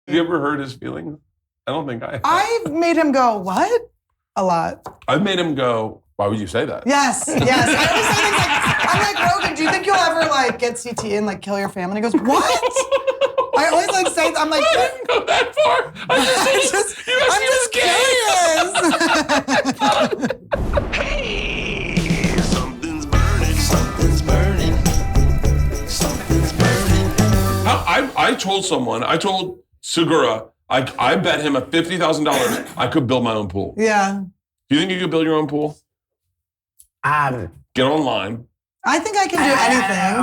Have you ever heard his feelings? I don't think I have. I've made him go, what? A lot. I've made him go, why would you say that? Yes. I always say things like, I'm like, Rogan, do you think you'll ever like get CTE and like kill your family? He goes, what? I always like say, I'm like, I didn't go that far. I'm just Hey, something's burning, something's burning, something's burning. I told Segura, I bet him $50,000 I could build my own pool. Yeah. Do you think you could build your own pool? Get online. I think I can do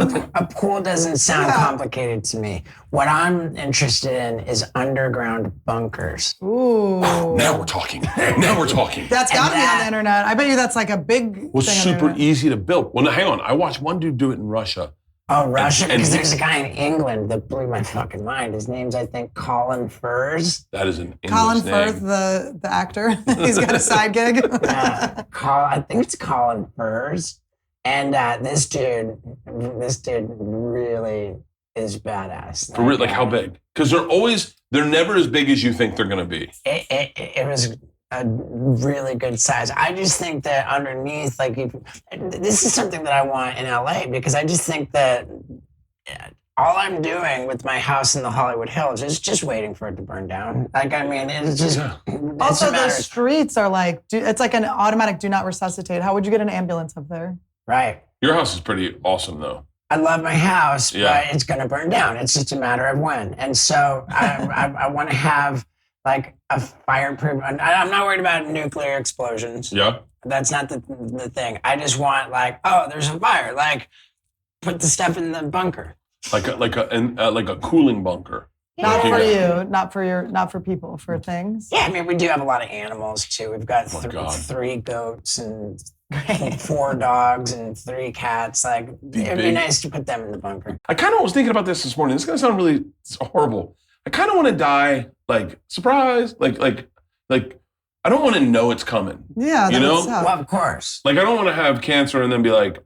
anything. A pool doesn't sound complicated to me. What I'm interested in is underground bunkers. Ooh. Now we're talking. That's got to be on the internet. I bet you that's like a big Well, thing super easy to build. Well, now, hang on. I watched one dude do it in Russia. Oh, Russia? Because there's a guy in England that blew my fucking mind. His name's, I think, Colin Furze. That is an English Colin name. Firth, the actor. He's got a side gig. I think it's Colin Furze. And this dude really is badass. For real, like how big? Because they're never as big as you think they're going to be. It was a really good size. I just think that underneath, this is something that I want in LA because I just think that all I'm doing with my house in the Hollywood Hills is just waiting for it to burn down. It's just... Also, the streets are like, it's like an automatic do not resuscitate. How would you get an ambulance up there? Right. Your house is pretty awesome, though. I love my house, but it's going to burn down. It's just a matter of when. And so I want to have like a fireproof. I'm not worried about nuclear explosions. Yeah. That's not the thing. I just want there's a fire. Like, put the stuff in the bunker. Like a cooling bunker. Not for you, not for people, for things. Yeah, I mean, we do have a lot of animals too. We've got 3 goats and 4 dogs and 3 cats. Like, it'd be nice to put them in the bunker. I kind of was thinking about this morning. This is going to sound really horrible. I kind of want to die, like, surprise. Like, I don't want to know it's coming. Yeah, you know? Well, of course. Like, I don't want to have cancer and then be like,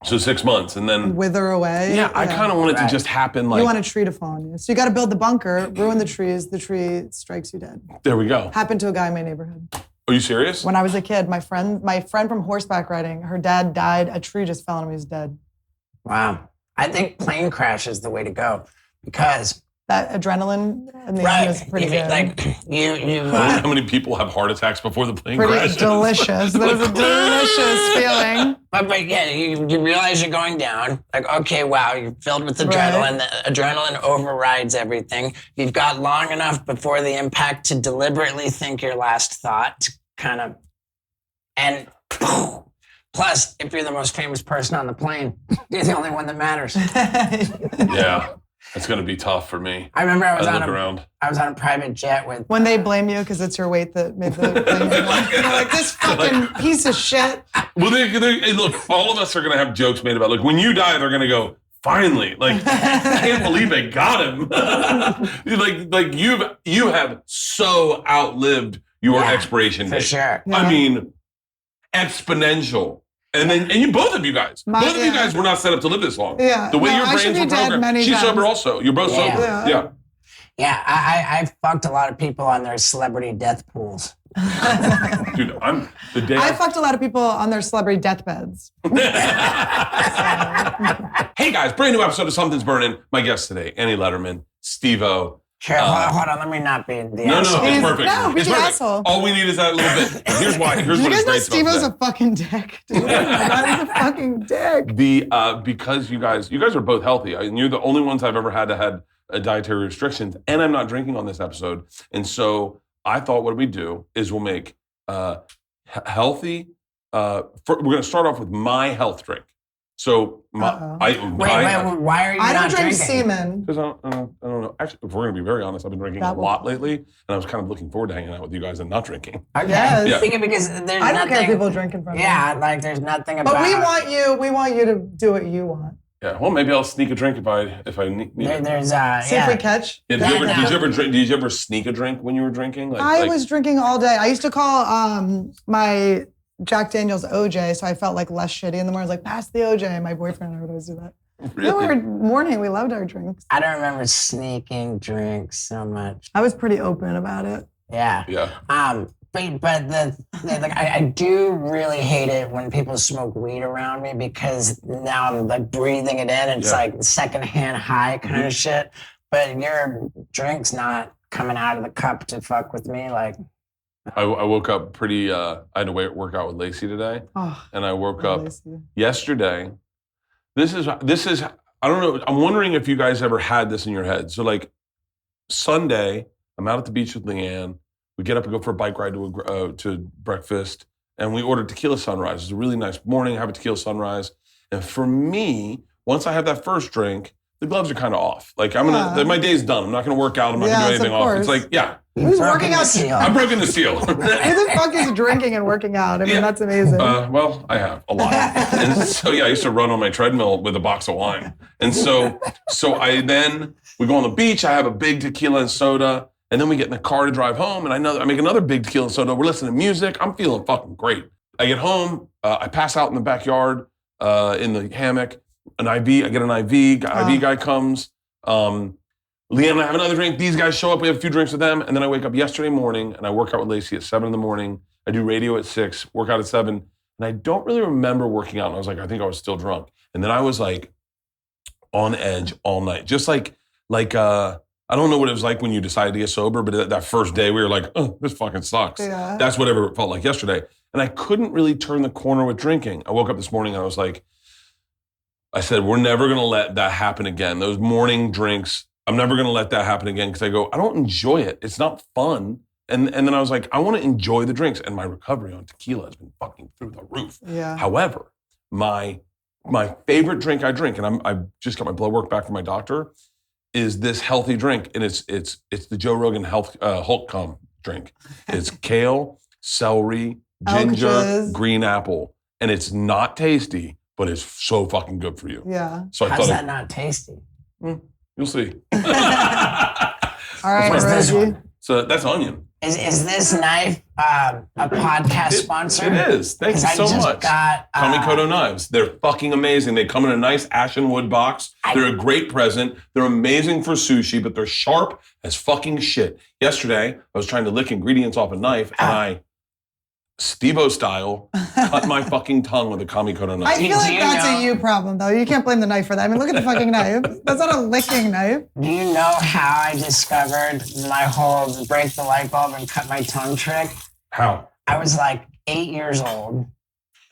so 6 months and then wither away. Yeah, I kind of want it to just happen. Like, you want a tree to fall on you, so you got to build the bunker, ruin the trees. The tree strikes you dead. There we go. Happened to a guy in my neighborhood. Are you serious? When I was a kid, my friend from horseback riding, her dad died. A tree just fell on him. He was dead. Wow. I think plane crash is the way to go because that adrenaline in the end is pretty good. Like how many people have heart attacks before the plane crashes? Pretty delicious. That is a delicious feeling. But yeah, you realize you're going down. Like, okay, wow, you're filled with adrenaline. Right. The adrenaline overrides everything. You've got long enough before the impact to deliberately think your last thought, and plus, if you're the most famous person on the plane, you're the only one that matters. Yeah. It's going to be tough for me. I remember I was on a private jet with... When they blame you because it's your weight that made the thing. You're like, this fucking piece of shit. Well, look, all of us are going to have jokes made about, like, when you die, they're going to go, finally. Like, I can't believe they got him. like you have so outlived your expiration date. For sure. Yeah. I mean, exponential. And you, both of you guys were not set up to live this long. Yeah. The way your brains were programmed. She's sober also. You're both sober. Yeah. Yeah, I fucked a lot of people on their celebrity death pools. Dude, I fucked a lot of people on their celebrity deathbeds. Hey guys, brand new episode of Something's Burning. My guest today, Annie Lederman, Steve-O. Sure, hold on, let me not be the No, asshole. it's perfect. No, be it's the perfect. asshole. All we need is that little bit. Here's why. Here's Did what you is guys know great Steve-O's about a fucking dick? Dude, he's a fucking dick. Because you guys are both healthy, and you're the only ones I've ever had to had dietary restrictions, and I'm not drinking on this episode. And so I thought what we'd do is we'll make healthy. We're going to start off with my health drink. So wait, why are you I not don't drink drinking? semen. Because I don't know. Actually, if we're going to be very honest, I've been drinking a lot lately, and I was kind of looking forward to hanging out with you guys and not drinking. Okay. Yes. Yeah. Because there's I don't nothing, care if people drink in front of me. Yeah, like there's nothing about. But we want you to do what you want. Yeah, well, maybe I'll sneak a drink if I need it. There's See if we catch. Did you ever sneak a drink when you were drinking? I was drinking all day. I used to call my Jack Daniels OJ, so I felt like less shitty in the morning. I was like, pass the OJ. My boyfriend would always do that. We were morning. We loved our drinks. I don't remember sneaking drinks so much. I was pretty open about it. Yeah. Yeah. But I do really hate it when people smoke weed around me because now I'm like breathing it in. It's like secondhand high kind of shit. But your drink's not coming out of the cup to fuck with me. Like, I woke up pretty. I had to work out with Lacey today, and I woke up yesterday. This is. I don't know. I'm wondering if you guys ever had this in your head. So like Sunday, I'm out at the beach with Leanne. We get up and go for a bike ride to breakfast, and we ordered tequila sunrise. It's a really nice morning. Have a tequila sunrise, and for me, once I have that first drink, the gloves are kind of off. Like my day's done. I'm not gonna work out. I'm not gonna do anything off. It's like Who's working out? I'm broken the seal. Who the fuck is drinking and working out? I mean, that's amazing. Well, I have a lot. And so I used to run on my treadmill with a box of wine. And so we go on the beach. I have a big tequila and soda. And then we get in the car to drive home, and I make another big tequila and soda. We're listening to music. I'm feeling fucking great. I get home. I pass out in the backyard in the hammock. I get an IV. IV guy comes. Leanne and I have another drink. These guys show up. We have a few drinks with them. And then I wake up yesterday morning, and I work out with Lacey at 7 a.m. I do radio at 6, work out at 7. And I don't really remember working out. And I was like, I think I was still drunk. And then I was like on edge all night. Just like I don't know what it was like when you decided to get sober, but that first day we were like, oh, this fucking sucks. Yeah. That's whatever it felt like yesterday. And I couldn't really turn the corner with drinking. I woke up this morning and I was like, I said, we're never going to let that happen again. Those morning drinks, I'm never going to let that happen again because I don't enjoy it. It's not fun. And then I was like, I want to enjoy the drinks. And my recovery on tequila has been fucking through the roof. Yeah. However, my favorite drink I drink, and I just got my blood work back from my doctor, is this healthy drink, and it's the Joe Rogan Hulk drink. It's kale, celery, ginger, green apple, and it's not tasty, but it's so fucking good for you. Yeah. So how's that not tasty? You'll see. All right, Reggie. So that's onion. Is this knife a podcast sponsor? It is. Thank you so much. Kamikoto knives. They're fucking amazing. They come in a nice ashen wood box. They're a great present. They're amazing for sushi, but they're sharp as fucking shit. Yesterday, I was trying to lick ingredients off a knife, and I, Steve-O style, cut my fucking tongue with a Kamikoto knife. I feel like that's a you problem, though. You can't blame the knife for that. I mean, look at the fucking knife. That's not a licking knife. Do you know how I discovered my whole break the light bulb and cut my tongue trick? How? I was like 8 years old.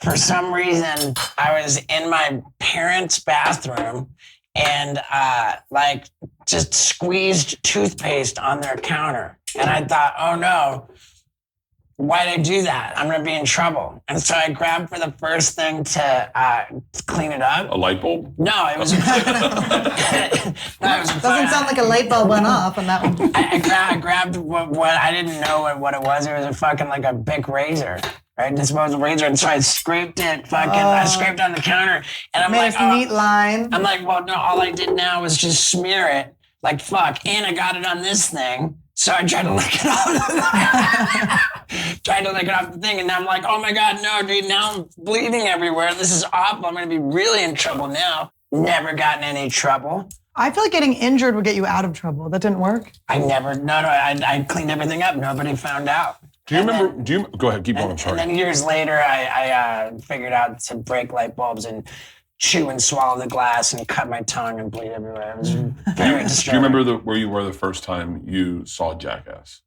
For some reason, I was in my parents' bathroom and just squeezed toothpaste on their counter. And I thought, oh no, why'd I do that? I'm gonna be in trouble. And so I grabbed for the first thing to clean it up. A light bulb? No, it was. Doesn't sound like a light bulb went off on that one. I grabbed what I didn't know what it was. It was a fucking like a Bic razor, right? Disposable razor. And so I scraped it. I scraped on the counter, and I'm like, neat line. I'm like, well, no. All I did now was just smear it. Like fuck, and I got it on this thing. So I tried to lick it off the thing, and I'm like, oh my God, no, dude, now I'm bleeding everywhere. This is awful. I'm gonna be really in trouble now. Never gotten any trouble. I feel like getting injured would get you out of trouble. That didn't work. I cleaned everything up. Nobody found out. Go ahead, keep going, I'm sorry. And then years later, I figured out to break light bulbs and chew and swallow the glass and cut my tongue and bleed everywhere. It was very disturbing. Do you remember where you were the first time you saw Jackass?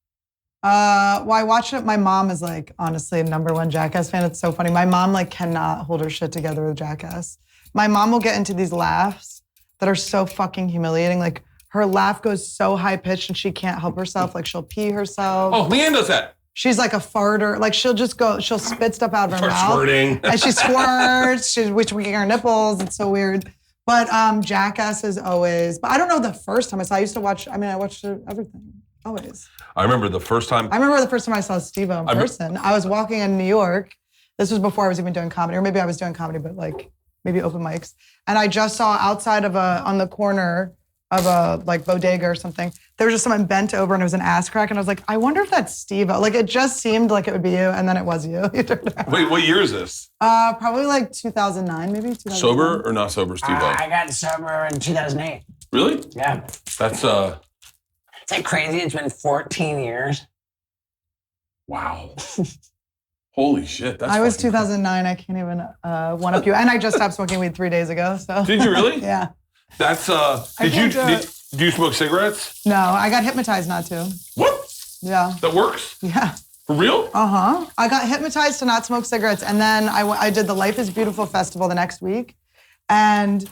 Well, I watched it. My mom is like, honestly, a #1 Jackass fan. It's so funny. My mom cannot hold her shit together with Jackass. My mom will get into these laughs that are so fucking humiliating. Like her laugh goes so high pitched and she can't help herself. Like she'll pee herself. Oh, Leanne does that. She's like a farter. Like she'll spit stuff out of her mouth. Squirting. And she squirts. She's tweaking her nipples. It's so weird. But Jackass is always, but I don't know the first time I saw, I watched everything, always. I remember the first time I saw Steve-O in person. I was walking in New York. This was before I was even doing comedy, or maybe I was doing comedy, but like maybe open mics. And I just saw outside of on the corner of a like bodega or something. There was just someone bent over and it was an ass crack. And I was like, I wonder if that's Steve-O. Like it just seemed like it would be you. And then it was you. Wait, what year is this? Probably like 2009, maybe 2009. Sober or not sober, Steve-O? I got sober in 2008. Really? Yeah. That's It's like crazy. It's been 14 years. wow. Holy shit. That's I was fucking 2009. I can't even one up you. And I just stopped smoking weed 3 days ago. So. Did you really? Yeah. That's do you smoke cigarettes? No, I got hypnotized not to. What? Yeah. That works? Yeah. For real? Uh-huh. I got hypnotized to not smoke cigarettes. And then I did the Life is Beautiful festival the next week. And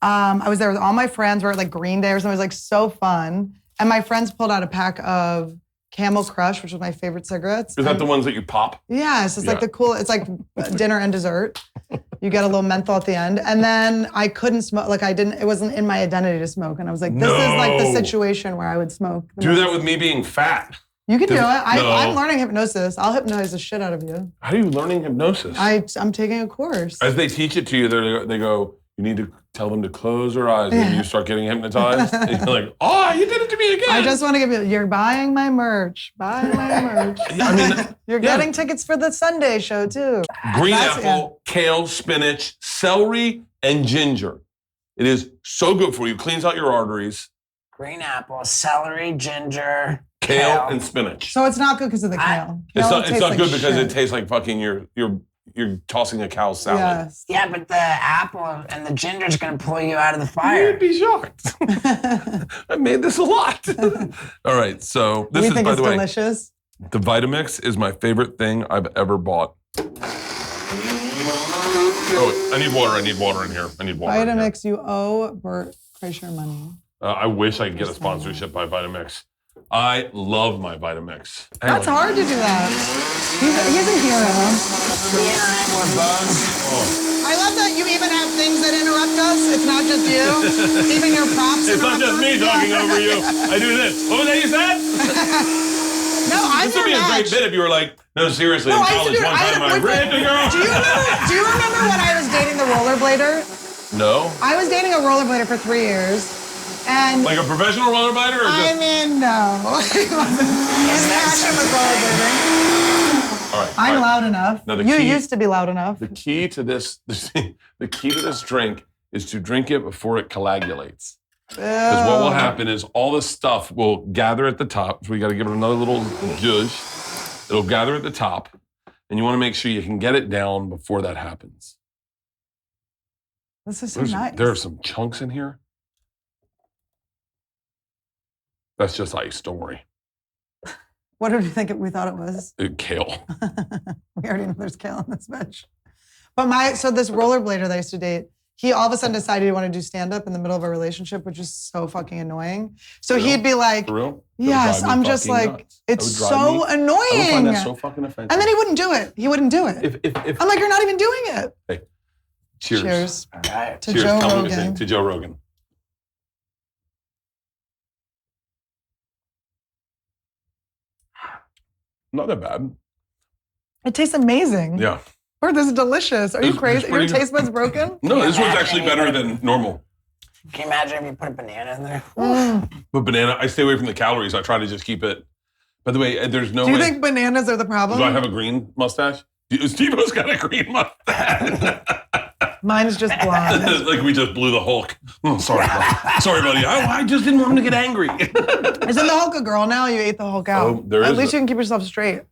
I was there with all my friends. We were at like Green Day or something. It was like so fun. And my friends pulled out a pack of Camel Crush, which was my favorite cigarettes. Is that the ones that you pop? Yeah, it's just like the cool, it's like dinner and dessert. You get a little menthol at the end. And then I couldn't smoke, like it wasn't in my identity to smoke. And I was like, this is like the situation where I would smoke. Do that with me being fat. You can do it. No. I'm learning hypnosis. I'll hypnotize the shit out of you. How are you learning hypnosis? I'm taking a course. As they teach it to you, they go, you need to tell them to close their eyes and you start getting hypnotized. And you're like, oh, you did it to me again. I just want to give you, you're buying my merch. Buy my merch. I mean, You're getting tickets for the Sunday show too. Green apple, kale, spinach, celery, and ginger. It is so good for you. Cleans out your arteries. Green apple, celery, ginger, Kale and spinach. So it's not good because of the kale. It's Kale not tastes like good because shit. it tastes like fucking you're tossing a cow's salad. Yes. Yeah, but the apple and the ginger's gonna pull you out of the fire. You'd be shocked. I made this a lot. All right, so this We is, think by it's the way, delicious. the Vitamix is my favorite thing I've ever bought. Oh, I need water in here. Vitamix, you owe Bert Kreischer money. I wish I could get a sponsorship by Vitamix. I love my Vitamix. That's hard to do that. He's a hero. I love that you even have things that interrupt us. It's not just you. Even your props. It's not just me talking over you. I do this. What was that you said? No, I'm This would be a great bit if you were like, no, seriously, in I used to college do it. one I had time a I boyfriend. raped a girl. Do you remember when I was dating the rollerblader? No. I was dating a rollerblader for 3 years. And Like a professional rollerblader or I just... mean, no. His passion was rollerblading. All right. I'm all right. loud enough. Now, the You key- used to be loud enough. The key to this drink is to drink it before it coagulates. Because what will happen is all this stuff will gather at the top. So we got to give it another little zhuzh. It'll gather at the top. And you want to make sure you can get it down before that happens. This is so nice. There are some chunks in here. That's just ice, don't worry. What did you think we thought it was? Kale. We already know there's kale in this bitch. But so this rollerblader that I used to date, he all of a sudden decided he wanted to do stand-up in the middle of a relationship, which is so fucking annoying. So For real? he'd be like, For real? That would yes, drive me I'm just fucking like, nuts. it's That would drive so me- annoying. I would find that so fucking offensive. And then he wouldn't do it. He wouldn't do it. If I'm like, you're not even doing it. Hey, cheers. Cheers All right. to Cheers. Joe Tell me Rogan. to Joe Rogan. Not that bad. It tastes amazing. Yeah. Bert, this is delicious. Are you It's crazy? Your pretty good. taste buds broken? No, this one's Yeah, actually yeah. better than normal. Can you imagine if you put a banana in there? But banana, I stay away from the calories. I try to just keep it. By the way, there's no Do you way. think bananas are the problem? Do I have a green mustache? Steve-O's got a green mustache. Mine's just blonde. Like we just blew the Hulk. Oh, sorry, buddy. Sorry, buddy. I just didn't want him to get angry. Isn't the Hulk a girl now? You ate the Hulk out. Oh, there At is least a- you can keep yourself straight.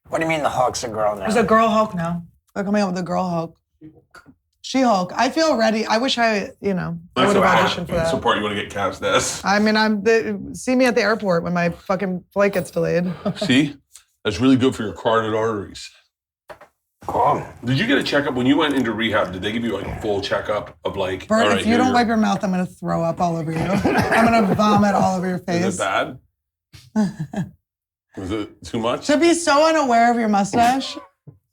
What do you mean the Hulk's a girl now? There's a girl Hulk now. They're coming out with a girl Hulk. She-Hulk. I feel ready. I wish I would have auditioned for That's the that. part you want to get cast as. I mean, see me at the airport when my fucking flight gets delayed. See? That's really good for your carotid arteries. Cool. Did you get a checkup when you went into rehab? Did they give you like a full checkup of like? Bert, all right, if you here don't you're- wipe your mouth, I'm going to throw up all over you. I'm going to vomit all over your face. Is it bad? Was it too much? To be so unaware of your mustache,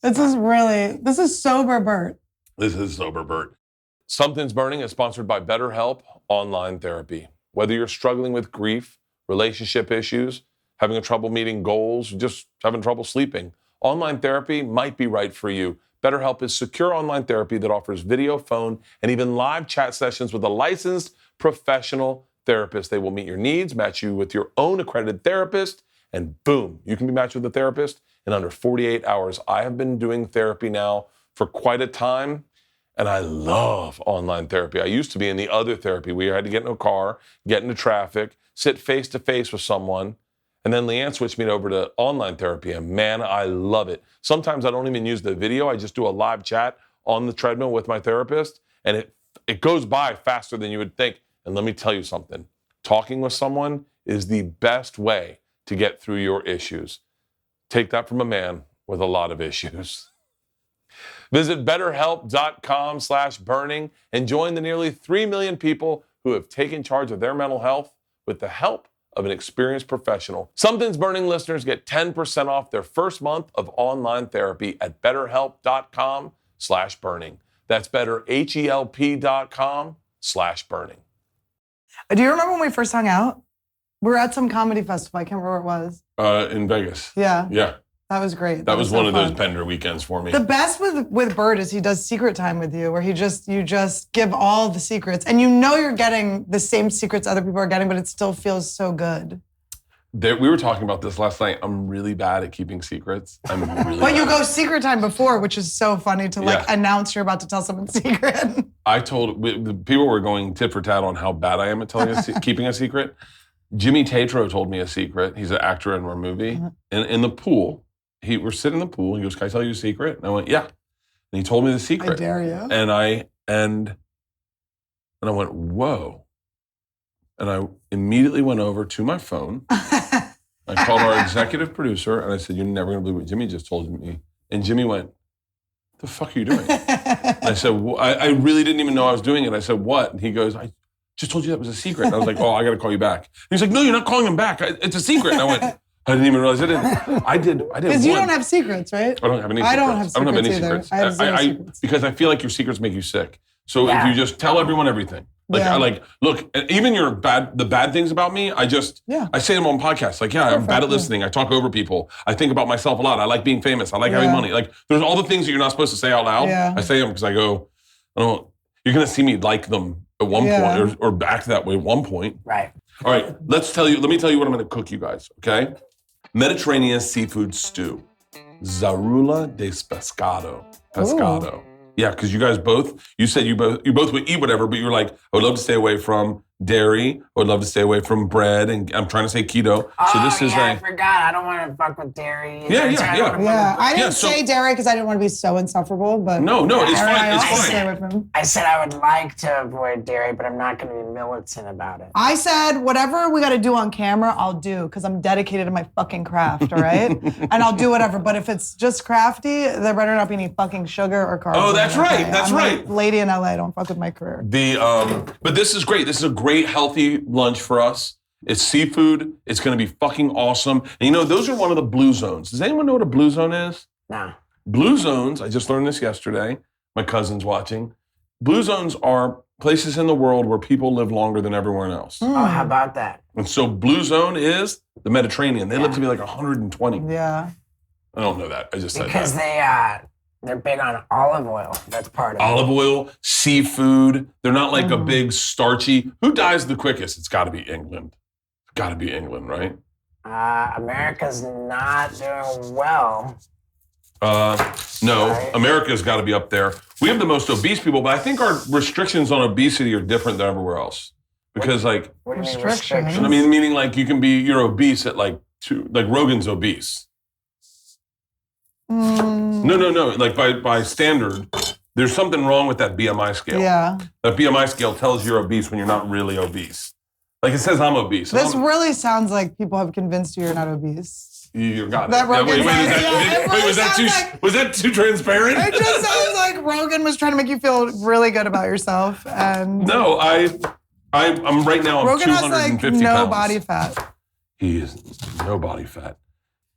this is sober Bert. This is Sober Bert. Something's Burning is sponsored by BetterHelp Online Therapy. Whether you're struggling with grief, relationship issues, having trouble meeting goals, just having trouble sleeping, online therapy might be right for you. BetterHelp is secure online therapy that offers video, phone, and even live chat sessions with a licensed professional therapist. They will meet your needs, match you with your own accredited therapist, and boom, you can be matched with a therapist in under 48 hours. I have been doing therapy now for quite a time, and I love online therapy. I used to be in the other therapy where you had to get in a car, get into traffic, sit face to face with someone, and then Leanne switched me over to online therapy, and man, I love it. Sometimes I don't even use the video. I just do a live chat on the treadmill with my therapist, and it goes by faster than you would think. And let me tell you something. Talking with someone is the best way to get through your issues. Take that from a man with a lot of issues. Visit BetterHelp.com/burning and join the nearly 3 million people who have taken charge of their mental health with the help of an experienced professional. Something's Burning listeners get 10% off their first month of online therapy at BetterHelp.com/burning. That's BetterHelp.com/burning. Do you remember when we first hung out? We were at some comedy festival. I can't remember where it was. In Vegas. Yeah. Yeah. That was great. That was so one of those fun. Bender weekends for me. The best with Bert is he does secret time with you, where you just give all the secrets, and you know you're getting the same secrets other people are getting, but it still feels so good. We were talking about this last night. I'm really bad at keeping secrets. I'm really But you bad. go secret time before, which is so funny to announce you're about to tell someone's secret. I told the people were going tit for tat on how bad I am at telling keeping a secret. Jimmy Tatro told me a secret. He's an actor in our movie. In the pool, we're sitting in the pool. He goes, "Can I tell you a secret?" And I went, "Yeah." And he told me the secret. I dare you. And I went, "Whoa!" And I immediately went over to my phone. I called our executive producer and I said, "You're never going to believe what Jimmy just told me." And Jimmy went, "The fuck are you doing?" And I said, I really didn't even know I was doing it. I said, "What?" And he goes, "I just told you that was a secret." And I was like, "Oh, I got to call you back." And he's like, "No, you're not calling him back. It's a secret." And I went, I didn't even realize I didn't. I did. Because you don't have secrets, right? I don't have any secrets. I don't have secrets any either. secrets. I have zero secrets. Because I feel like your secrets make you sick. So if you just tell everyone everything. Look, even the bad things about me, I say them on podcasts. Like, I'm bad at listening. I talk over people. I think about myself a lot. I like being famous. I like having money. Like, there's all the things that you're not supposed to say out loud. Yeah. I say them because I go, you're going to see me like them at one point or act that way at one point. Right. All right, let me tell you what I'm going to cook you guys, okay? Mediterranean seafood stew. Zarula de pescado. Pescado. Ooh. Yeah, because you said you both would eat whatever, but you were like, I would love to stay away from dairy. I would love to stay away from bread, and I'm trying to say keto. So this is I forgot. I don't want to fuck with dairy. Yeah. I didn't say dairy because I didn't want to be so insufferable, but No, it's fine. It's I'll fine. stay with him. I said I would like to avoid dairy, but I'm not going to be militant about it. I said whatever we got to do on camera, I'll do because I'm dedicated to my fucking craft, all right? And I'll do whatever. But if it's just crafty, there better not be any fucking sugar or carbs. Oh, that's right. That's I'm right. Like lady in LA, don't fuck with my career. But this is great. This is a great healthy lunch for us. It's seafood. It's going to be fucking awesome. And those are one of the blue zones. Does anyone know what a blue zone is? No. Blue zones, I just learned this yesterday. My cousin's watching. Blue zones are places in the world where people live longer than everyone else. Oh, how about that? And so blue zone is the Mediterranean. They live to be like 120. Yeah. I don't know that. I just said Because that. they're big on olive oil. That's part of it. Olive oil, seafood. They're not like a big starchy. Who dies the quickest? It's got to be England. Got to be England, right? America's not doing well. No, Right. America's got to be up there. We have the most obese people, but I think our restrictions on obesity are different than everywhere else. Because What do you mean Restrictions? restrictions? I mean, meaning like you're obese at like Rogan's obese. No. Like by standard, there's something wrong with that BMI scale. Yeah. That BMI scale tells you're obese when you're not really obese. Like it says I'm obese. This really sounds like people have convinced you you're not obese. You got it. That Rogan Was that too transparent? It just sounds like Rogan was trying to make you feel really good about yourself. And No, I'm right now. I'm Rogan has 250 like no pounds. body fat. He is no body fat.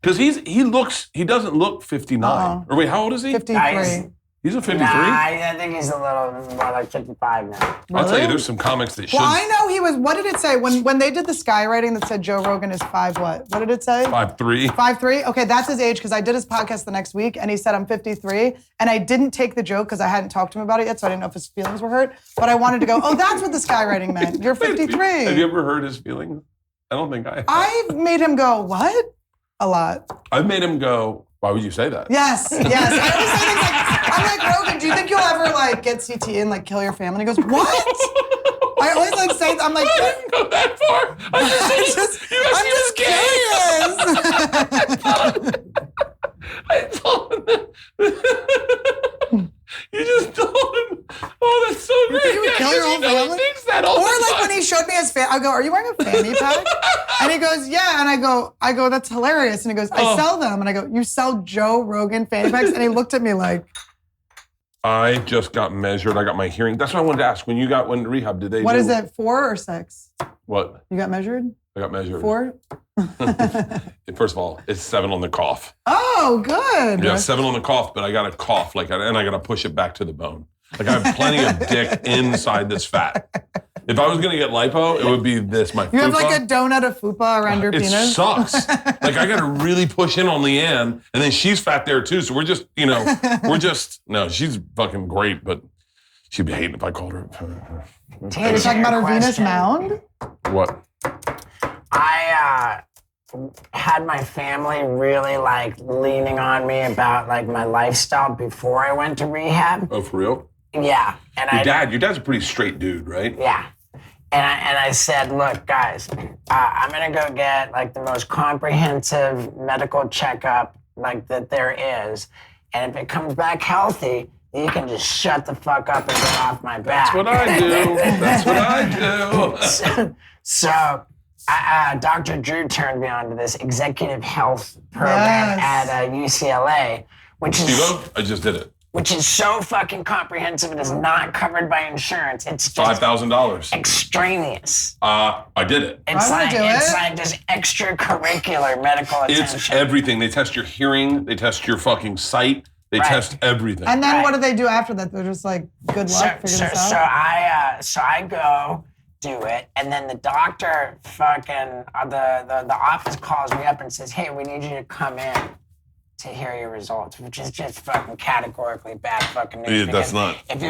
Because he doesn't look 59. Or wait, how old is he? 53. Nice. He's a 53? Nah, I think he's a little more like 55 now. I'll tell you, there's some comics that should. Well, I know he was. What did it say when they did the skywriting that said Joe Rogan is 5 what? What did it say? 5'3". 5'3"? Okay, that's his age because I did his podcast the next week and he said I'm 53 and I didn't take the joke because I hadn't talked to him about it yet, so I didn't know if his feelings were hurt. But I wanted to go, oh, that's what the skywriting meant. You're 53. Have you ever heard his feelings? I don't think I have. I've made him go, what? A lot. I've made him go, why would you say that? Yes. I always say things like, I'm like, Rogan, do you think you'll ever like get CTE and like kill your family? He goes, what? I always like say, I'm like, I didn't go that far. I'm just I told him that. You just told him, oh, that's so great. You would kill your whole family? He thinks that all Or the like time. when he showed me his I go, are you wearing a fanny pack? And he goes, yeah. And I go, that's hilarious. And he goes, I sell them. And I go, you sell Joe Rogan fanny packs? And he looked at me like. I just got measured. I got my hearing. That's what I wanted to ask. When you got went to rehab, did they What do, is it, 4 or 6? What? You got measured? I got measured. 4? First of all, it's 7 on the cough. Oh, good. Yeah, 7 on the cough, but I got to cough, and I got to push it back to the bone. Like I have plenty of dick inside this fat. If I was going to get lipo, it would be this, my You have fupa. like a donut of fupa around your It penis? sucks. Like I got to really push in on Leanne, and then she's fat there too. So we're just, no, she's fucking great, but she'd be hating if I called her. Wait, you're talking about her Venus mound? What? I had my family really like leaning on me about like my lifestyle before I went to rehab. Oh, for real? Yeah, and Your dad's a pretty straight dude, right? Yeah. And I said, look, guys, I'm gonna go get like the most comprehensive medical checkup like that there is, and if it comes back healthy, you can just shut the fuck up and get off my back. That's what I do. That's what I do. So Dr. Drew turned me on to this executive health program at UCLA, which is Steve-O? I just did it. which is so fucking comprehensive. It is not covered by insurance. It's just $5,000. extraneous. I did it. It's I would do it's it. like just extracurricular medical attention. It's everything. They test your hearing. They test your fucking sight. They Right. test everything. And then Right. what do they do after that? They're just like, good luck, figure this out? So I go do it, and then the doctor fucking the office calls me up and says, "Hey, we need you to come in to hear your results," which is just fucking categorically bad fucking news. Yeah, that's because not. If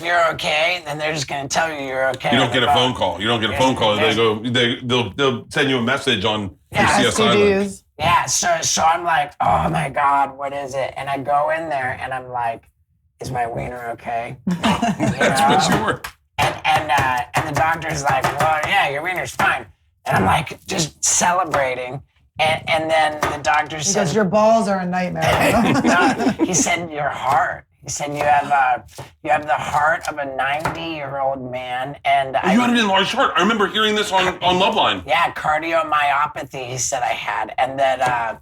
you're okay, then they're just gonna tell you you're okay. You on don't get the a phone call. You don't get a phone call. They go. They'll send you a message on Yeah, CSI. Like, STDs. Yeah, so I'm like, oh my God, what is it? And I go in there and I'm like, is my wiener okay? That's what you were. And the doctor's like, well, yeah, your wiener's fine. And I'm like, just celebrating. And then the doctor Because says, your balls are a nightmare. no, he said, your heart. He said, you have the heart of a 90-year-old man. And You had an enlarged heart. I remember hearing this on Loveline. Yeah, cardiomyopathy, he said I had, and that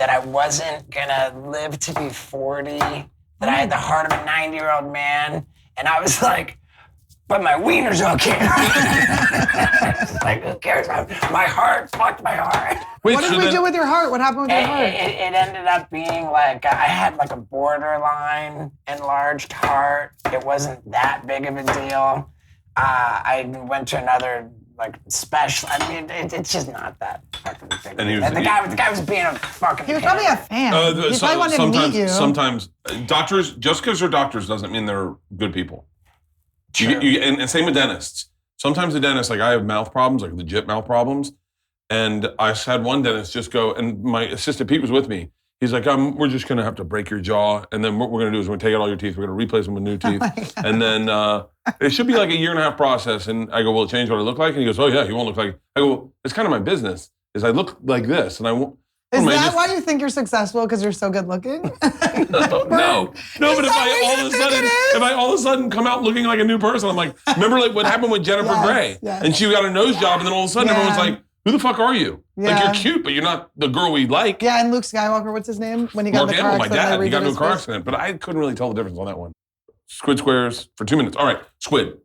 I wasn't gonna live to be 40, that I had the heart of a 90-year-old man, and I was like, but my wiener's okay. Like, who cares? My heart, fuck my heart. Wait, What did we do with your heart? What happened with your heart? It ended up being like, I had like a borderline enlarged heart. It wasn't that big of a deal. I went to another like special. I mean, it's just not that fucking big. And he was- the guy was being a fucking. He was probably a fan. He probably wanted to meet you. Sometimes doctors, just because they're doctors doesn't mean they're good people. True. And same with dentists. Sometimes the dentist, like I have mouth problems, like legit mouth problems. And I had one dentist just go, and my assistant Pete was with me. He's like, we're just going to have to break your jaw. And then what we're going to do is we're going to take out all your teeth. We're going to replace them with new teeth. And then it should be like a 1.5-year process. And I go, will it change what I look like? And he goes, oh yeah, you won't look like. I go, well, it's kind of my business is I look like this. And I won't. Is that why you think you're successful? Because you're so good looking? No, but if I all of a sudden come out looking like a new person, I'm like, remember like what happened with Jennifer Yes, Grey? yes. And she got a nose job, and then all of a sudden Yeah. everyone's like, who the fuck are you? Like Yeah. you're cute, but you're not the girl we like. Yeah, and Luke Skywalker, what's his name? When he got Mark in the car Hamill, my accident, dad, they he got redid into a his car face. accident, but I couldn't really tell the difference on that one. Squid squares for 2 minutes. All right, squid.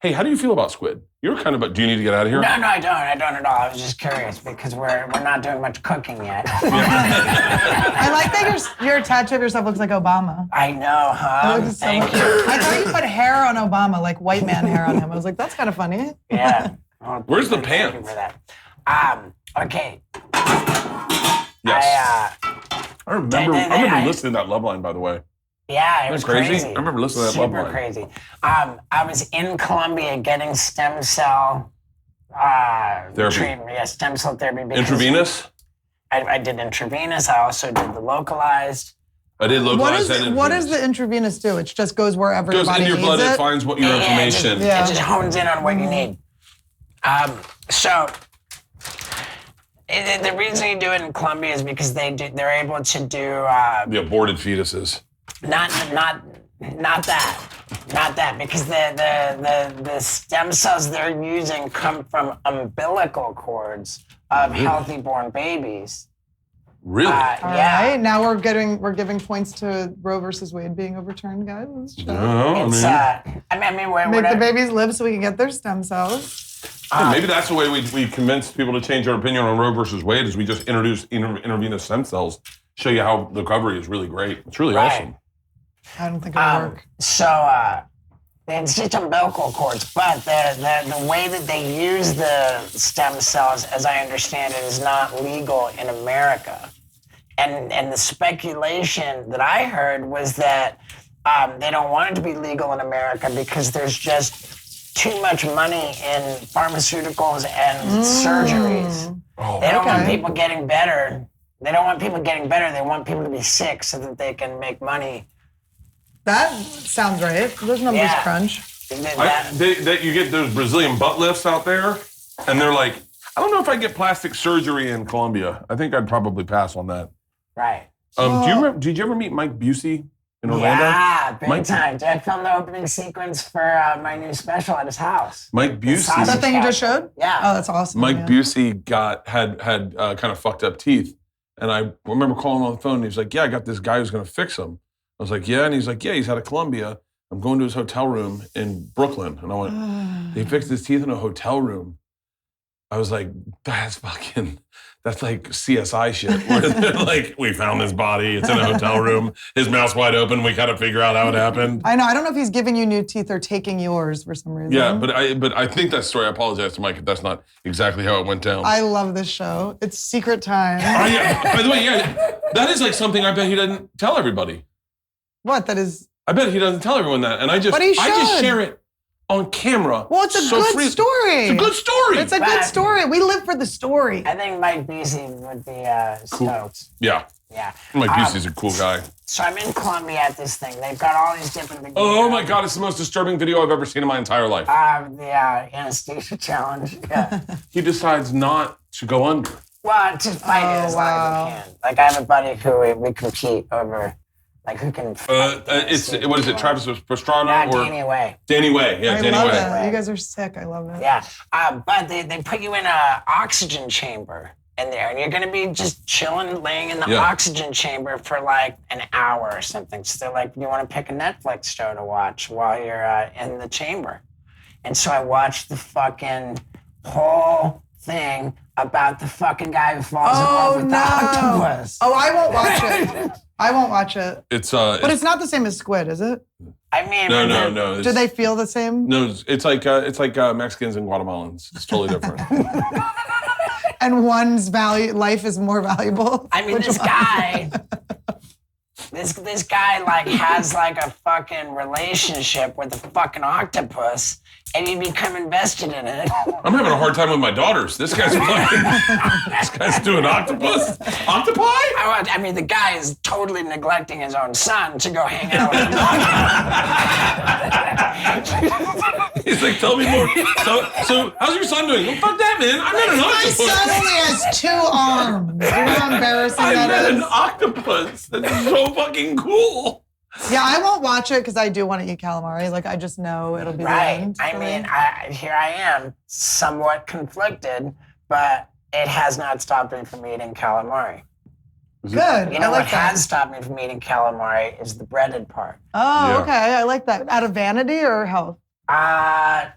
Hey, how do you feel about squid? You're kind of. Do you need to get out of here? No, I don't at all. I was just curious because we're not doing much cooking yet. I like that your tattoo of yourself looks like Obama. I know, huh? That looks so Thank cute. you. I thought you put hair on Obama, like white man hair on him. I was like, that's kind of funny. Yeah. Oh, Where's the thank you pants? for that. Okay. Yes. I remember I- listening to that Love Line, by the way. Yeah, it was Isn't that crazy? crazy. I remember listening to that Love Super Line. crazy. I was in Colombia getting stem cell Therapy. treatment. Yeah, stem cell therapy. because Intravenous? I did intravenous. I also did the localized. I did localized and What does intravenous. the intravenous do? It just goes wherever Goes your body into your blood, needs it it. finds what your Yeah, information. Yeah. It just hones in on what you need. So the reason you do it in Colombia is because they're able to do The aborted fetuses. not that because the stem cells they're using come from umbilical cords of healthy born babies. Really? All Yeah. right, now we're giving points to Roe versus Wade being overturned, guys. Let's show. No, It's I mean Make the whatever. babies live so we can get their stem cells. maybe that's the way we convince people to change their opinion on Roe versus Wade is we just introduce intravenous stem cells, show you how the recovery is really great. It's really Right. awesome. I don't think it'll work. So it's just umbilical cords, but the way that they use the stem cells, as I understand it, is not legal in America. And the speculation that I heard was that they don't want it to be legal in America because there's just too much money in pharmaceuticals and surgeries. Oh, They don't want Okay. people getting better. They don't want people getting better. They want people to be sick so that they can make money. That sounds right. Those numbers Yeah. crunch. you get those Brazilian butt lifts out there, and they're like, I don't know if I get plastic surgery in Colombia. I think I'd probably pass on that. Right. Did you ever meet Mike Busey in Orlando? Yeah, big Mike- time. I filmed the opening sequence for my new special at his house. Mike Is Busey. that thing you just showed? Yeah. Oh, that's awesome. Mike yeah. Busey had kind of fucked up teeth, and I remember calling him on the phone. And he's like, "Yeah, I got this guy who's going to fix him." I was like, "Yeah," and he's like, "Yeah, he's out of Colombia. I'm going to his hotel room in Brooklyn." And I went, "They fixed his teeth in a hotel room." I was like, "That's like CSI shit." Where they're like, "We found his body. It's in a hotel room. His mouth's wide open. We got to figure out how it happened." I know. I don't know if he's giving you new teeth or taking yours for some reason. Yeah, but I think that story. I apologize to Mike if that's not exactly how it went down. I love this show. It's secret time. Oh, yeah. By the way, yeah, that is like something I bet he doesn't tell everybody. What? That is. I bet he doesn't tell everyone that, and I just But he just should. share it on camera. Well, it's a so good free- story. It's a good story. It's a good But- story. We live for the story. I think Mike Busey would be stoked. Yeah, Yeah. Mike Busey's a cool guy. So I'm in Colombia at this thing. They've got all these different. Oh my God, it's the most disturbing video I've ever seen in my entire life. The anesthesia challenge. Yeah. He decides not to go under. Well, to fight it as long wow. as he can. Like I have a buddy who we compete over, like who can. fight the It's anesthesia what is it, challenge. Travis Pastrana Yeah, or Danny Way. Danny Way? Yeah, I Danny love Way. it. You guys are sick. I love it. Yeah, but they put you in a oxygen chamber in there, and you're gonna be just chilling, laying in the Yeah. oxygen chamber for like an hour or something. So they're like, you want to pick a Netflix show to watch while you're in the chamber? And so I watched the fucking whole thing about the fucking guy who falls in love with the octopus. Oh, I won't watch it. I won't watch it. But it's not the same as Squid, is it? I mean, no. Do they feel the same? No, it's like Mexicans and Guatemalans. It's totally different. And one's life is more valuable. I mean, this guy, this guy like has like a fucking relationship with the fucking octopus, and you become invested in it. I'm having a hard time with my daughters. This guy's doing octopus. Octopi? I mean, the guy is totally neglecting his own son to go hang out with him. He's like, tell me more. So how's your son doing? Well, fuck that, man. I met an My octopus. son only has 2 arms. You know how embarrassing I that met is? an octopus. That's so fucking cool. Yeah, I won't watch it because I do want to eat calamari. Like, I just know it'll be the Right. end. I for mean, me. here I am, somewhat conflicted, but it has not stopped me from eating calamari. Good. You know I like what that. has stopped me from eating calamari is the breaded part. Oh, Yeah. okay. I like that. Out of vanity or health? I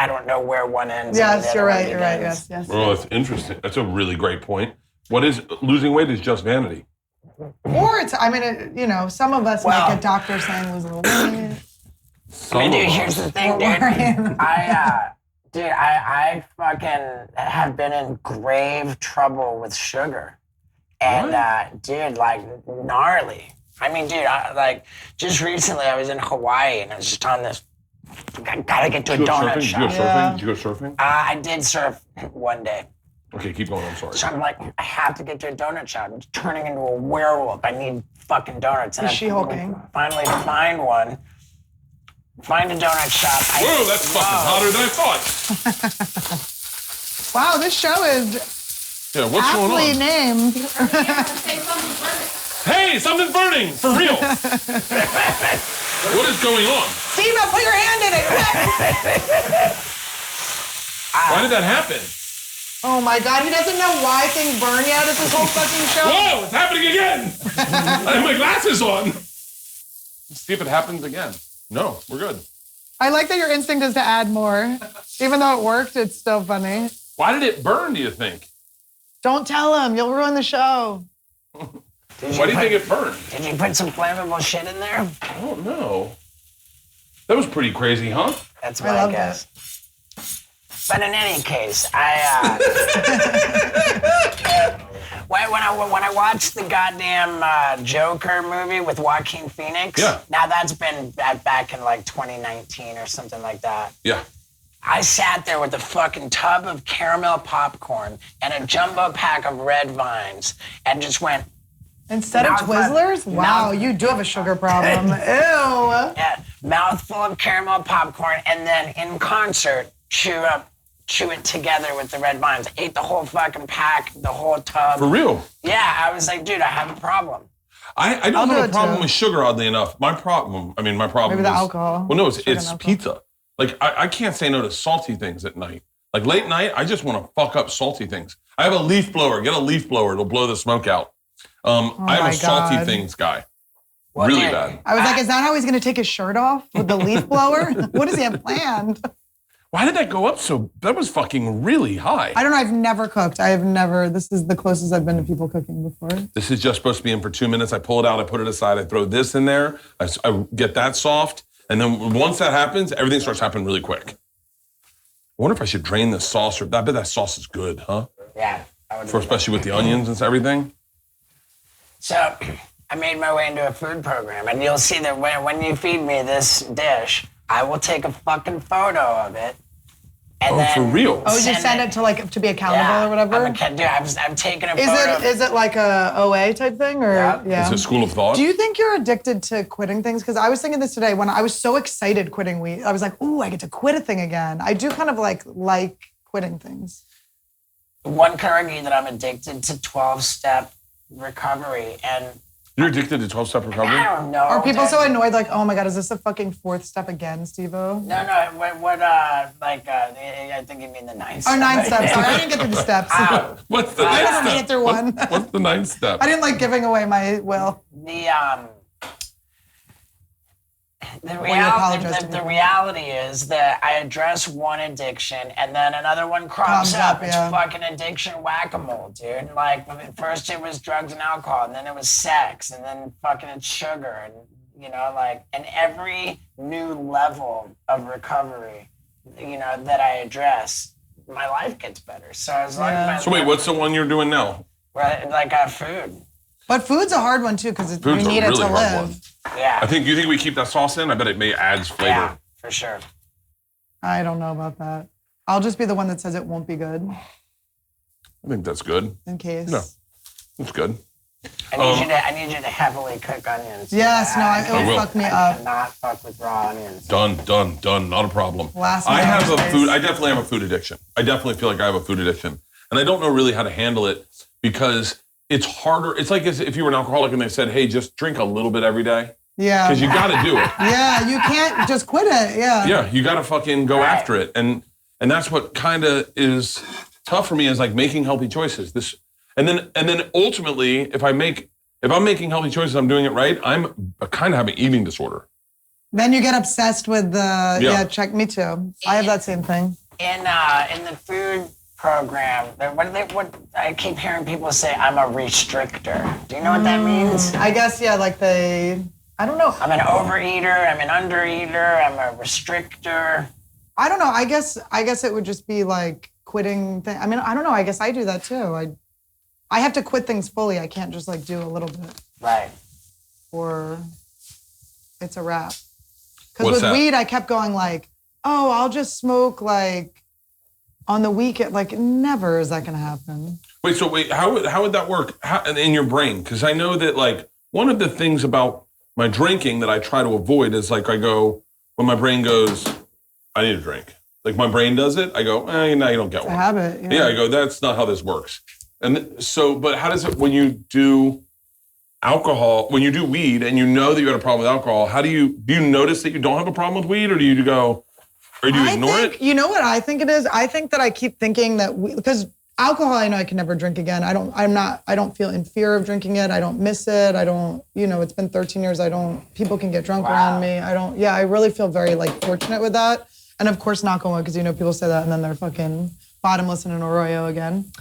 don't know where one ends. and Yes, the you're other one right. You're right. begins. Yes, yes. Oh, that's interesting. That's a really great point. What is losing weight is just vanity. Or it's, I mean, you know, some of us Well- might get doctors saying lose a little weight. Some I mean, dude, of here's us. the thing, dude. Right. I fucking have been in grave trouble with sugar. And, dude, like, gnarly. I mean, dude, just recently I was in Hawaii and I was just on this, I gotta get to a Did you go donut surfing? shop. Did you go surfing? Yeah. Did you go surfing? I did surf one day. Okay, keep going. I'm sorry. So I'm like, I have to get to a donut shop. I'm turning into a werewolf. I need fucking donuts. And Is she hulking? finally find one. Find a donut shop. Whoa, that's fucking hotter than I thought. Wow, this show is Yeah, what's aptly going on? named. Hey, something's burning! For real! What is going on? Steve, put your hand in it. Why did that happen? Oh my God, he doesn't know why things burn yet. It's this whole fucking show. Whoa, it's happening again! I have my glasses on. Let's see if it happens again. No, we're good. I like that your instinct is to add more. Even though it worked, it's still funny. Why did it burn, do you think? Don't tell him. You'll ruin the show. Why do you think it burned? Did you put some flammable shit in there? I don't know. That was pretty crazy, huh? That's I my love guess. But in any case, when I watched the goddamn Joker movie with Joaquin Phoenix, Yeah. now that's been back in like 2019 or something like that. Yeah. I sat there with a fucking tub of caramel popcorn and a jumbo pack of red vines and just went, Instead of Mouthful. Twizzlers? Wow, Mouth- you do have a sugar problem. Ew. yeah, mouthful of caramel popcorn, and then in concert, chew it together with the red vines. Ate the whole fucking pack, the whole tub. For real. Yeah, I was like, dude, I have a problem. I don't I'll do have a it problem too. with sugar, oddly enough. My problem Maybe the is, alcohol. Well, no, Sugar and it's alcohol. pizza. Like, I can't say no to salty things at night. Like, late night, I just want to fuck up salty things. I have a leaf blower. Get a leaf blower. It'll blow the smoke out. I am my a salty God. things guy. Well, Really dude, bad. I was like, is that how he's going to take his shirt off with the leaf blower? What does he have planned? Why did that go up so? That was fucking really high. I don't know. I've never cooked. This is the closest I've been to people cooking before. This is just supposed to be in for 2 minutes. I pull it out. I put it aside. I throw this in there. I get that soft. And then once that happens, everything starts happening really quick. I wonder if I should drain the sauce. I bet that sauce is good, huh? Yeah. I would For especially with the onions and everything. So I made my way into a food program, and you'll see that when you feed me this dish, I will take a fucking photo of it. And Oh, then for real? Oh, you send it to like to be accountable yeah, or whatever? I've taken a photo. Is it like a OA type thing or Yeah. Is it school of thought? Do you think you're addicted to quitting things? Because I was thinking this today when I was so excited quitting wheat. I was like, ooh, I get to quit a thing again. I do kind of like quitting things. One could argue that I'm addicted to 12-step recovery, and You're addicted to 12-step recovery? I don't know. Are people dude. so annoyed like, oh my God, is this a fucking fourth step again, Steve-O? No, I think you mean the 9 Oh, 9 steps. Sorry, I didn't get through the steps. What's the I ninth never made step? it through one. What's the ninth step? I didn't like giving away my will. The you apologize to the me. reality is that I address one addiction and then another one crops Comes up. up, It's yeah. fucking addiction whack-a-mole, dude. Like, first it was drugs and alcohol, and then it was sex, and then fucking it's sugar, and and every new level of recovery, that I address, my life gets better. So as long Yeah. as So wait, what's the one you're doing now? food? But food's a hard one too because we Food's a need it really to hard live. one. Yeah. You think we keep that sauce in? I bet it adds flavor. Yeah, for sure. I don't know about that. I'll just be the one that says it won't be good I think that's good. in case. No. That's good. I need you to heavily cook onions. Yes, no, it I will will. fuck me I up. cannot fuck with raw onions. Done. Not a problem. Last I minute have a mistakes. food. I definitely have a food addiction. I definitely feel like I have a food addiction, and I don't know really how to handle it because it's harder. It's like as if you were an alcoholic and they said, "Hey, just drink a little bit every day," Yeah. because you got to do it. Yeah, you can't just quit it. Yeah. Yeah, you got to fucking go after it, and that's what kind of is tough for me is like making healthy choices. And then ultimately, if I'm making healthy choices, I'm doing it right. I'm kind of have an eating disorder. Then you get obsessed with the check. Me too. I have that same thing. In the food program, what I keep hearing people say, I'm a restrictor. Do you know what that means? I guess I don't know. I'm an overeater. I'm an undereater. I'm a restrictor. I don't know. I guess it would just be like quitting. I mean, I don't know. I guess I do that too. I have to quit things fully. I can't just like do a little bit. Right. Or it's a wrap. What's Because with that? weed, I kept going like, oh, I'll just smoke like on the weekend. Like never is that going to happen. Wait, how would that work in your brain? Because I know that like one of the things about my drinking that I try to avoid is like I go, when my brain goes, I need a drink. Like my brain does it, I go, now you don't get It's a one. habit. Yeah, I go, that's not how this works. And so, but how does it, when you do alcohol, when you do weed and you know that you had a problem with alcohol, do you notice that you don't have a problem with weed, or do you go, or do you ignore it? You know what I think it is? I think that I keep thinking that because alcohol, I know I can never drink again. I don't feel in fear of drinking it. I don't miss it. I don't, it's been 13 years. People can get drunk around me. I really feel very like fortunate with that. And of course, knock on wood, because people say that and then they're fucking bottomless in an Arroyo again.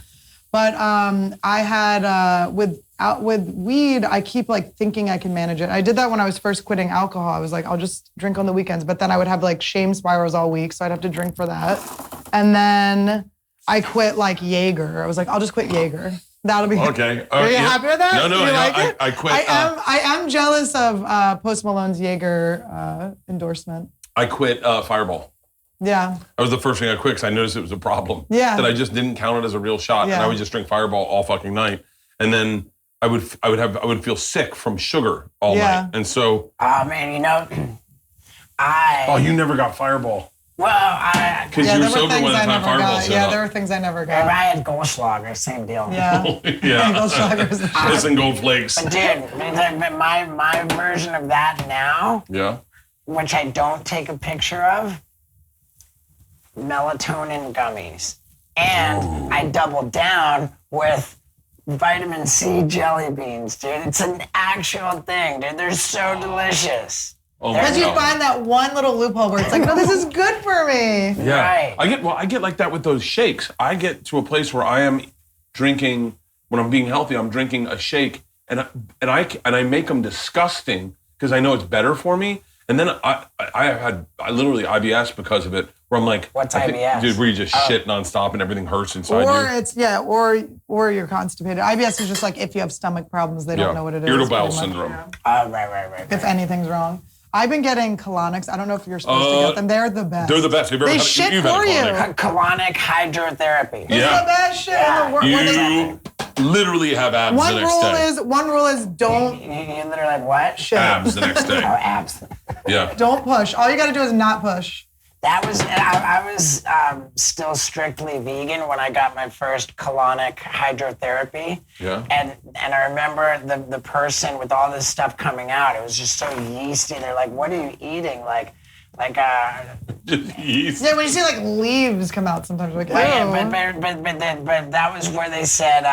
But I had, with weed, I keep like thinking I can manage it. I did that when I was first quitting alcohol. I was like, I'll just drink on the weekends. But then I would have like shame spirals all week. So I'd have to drink for that. And then I quit like Jaeger. I was like, I'll just quit Jaeger. That'll be Okay. Are you happy with that? No, you like it? I quit. I am jealous of Post Malone's Jaeger endorsement. I quit Fireball. Yeah. That was the first thing I quit because I noticed it was a problem. Yeah. That I just didn't count it as a real shot, and Yeah. I would just drink Fireball all fucking night, and then I would feel sick from sugar all night, and so. Oh man, Oh, you never got Fireball. Well, because you were sober when the time Fireball set Yeah, up. there were things I never if got. I had Goldschlager, same deal. Yeah. Yeah. Goldschlager's the shit. This and Gold Flakes. But dude, my version of that now, Yeah. which I don't take a picture of, melatonin gummies. And I doubled down with vitamin C jelly beans, dude. It's an actual thing, dude. They're so delicious. Oh Because you God. find that one little loophole where it's like, no, this is good for me. Yeah. Right. I get like that with those shakes. I get to a place where I am drinking, when I'm being healthy, I'm drinking a shake and I make them disgusting because I know it's better for me. And then I literally IBS because of it, where I'm like, What's IBS? Dude, where you just shit nonstop and everything hurts inside Or you. it's, or you're constipated. IBS is just like if you have stomach problems, they don't know what it is. Irritable bowel pretty much. syndrome. Right. If anything's wrong. I've been getting colonics. I don't know if you're supposed to get them. They're the best. They're the best. Have you ever They had, shit you've had for a you. colonic. Colonic hydrotherapy. It's Yeah. the best shit in the world. You literally have abs the next day. One rule is don't You literally had what? shit. Abs the next Oh, day. abs. Yeah. Don't push. All you got to do is not push. That was, I was still strictly vegan when I got my first colonic hydrotherapy. Yeah. And I remember the person with all this stuff coming out, it was just so yeasty. They're like, what are you eating? Like Just yeast. Yeah, when you see like leaves come out sometimes, you're like, ew. but that was where they said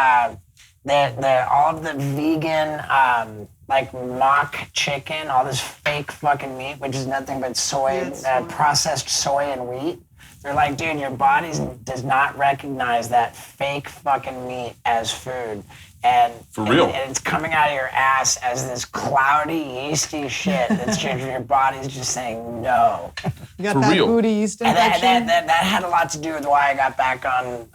that all of the vegan like mock chicken, all this fake fucking meat, which is nothing but soy, processed soy and wheat. They're like, dude, your body does not recognize that fake fucking meat as food. And For real. and it's coming out of your ass as this cloudy, yeasty shit. That's your body's just saying no. You got For that real. booty yeast And infection. that had a lot to do with why I got back on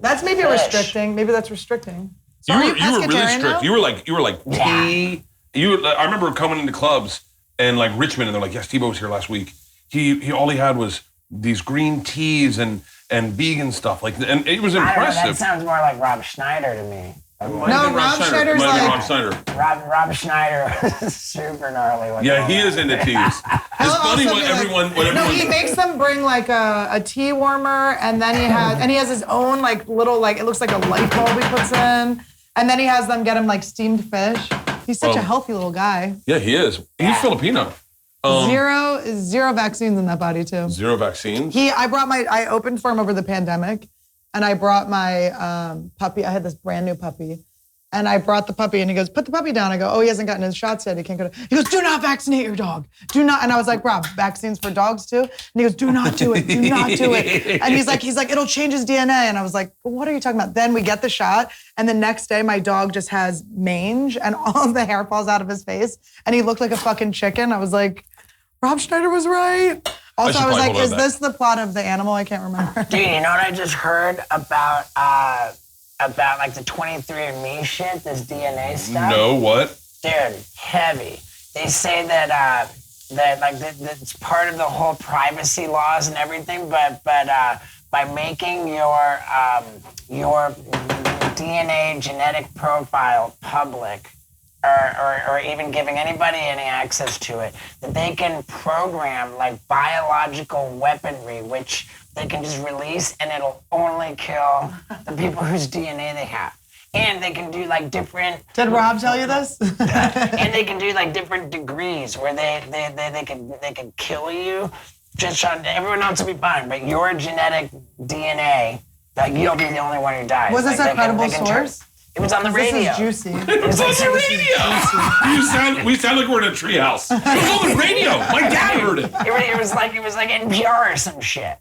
That's maybe fish. restricting. Maybe that's restricting. So You are were really pescatarian strict. now? You were like tea. I remember coming into clubs and like Richmond, and they're like, "Yes, Tebow was here last week. He all he had was these green teas and vegan stuff. Like, and it was I don't know, that impressive." sounds more like Rob Schneider to me. No, Rob Schneider's like- Rob Schneider. Rob Schneider is super gnarly. with Yeah, all he that. is into teas. It's He'll funny also what be like- everyone. No, he makes them bring like a tea warmer, and then he has his own like little like it looks like a light bulb he puts in, and then he has them get him like steamed fish. He's such a healthy little guy. Yeah, he is. He's Filipino. Zero vaccines in that body too. Zero vaccines. I opened for him over the pandemic, and I brought my puppy. I had this brand new puppy. And I brought the puppy and he goes, put the puppy down. I go, oh, he hasn't gotten his shots yet. He can't go. He goes, do not vaccinate your dog. Do not. And I was like, Rob, vaccines for dogs too? And he goes, do not do it. Do not do it. And he's like, it'll change his DNA. And I was like, well, what are you talking about? Then we get the shot. And the next day my dog just has mange and all of the hair falls out of his face. And he looked like a fucking chicken. I was like, Rob Schneider was right. Also, I was like, is this the plot of The Animal? I can't remember. Dude, you know what I just heard about like the 23andMe shit, this DNA stuff? No, what? Dude, heavy. They say that it's part of the whole privacy laws and everything, but by making your DNA genetic profile public, or even giving anybody any access to it, that they can program like biological weaponry, which they can just release and it'll only kill the people whose DNA they have. And they can do like different... Did Rob tell you this? And they can do like different degrees where they can kill you. Just trying, everyone else will be fine, but your genetic DNA, like you'll be the only one who dies. Was this like, a credible source? It was on the radio. This is juicy. It was on the radio. We sound like we're in a treehouse. It was on the radio. My dad heard it. It was like NPR or some shit.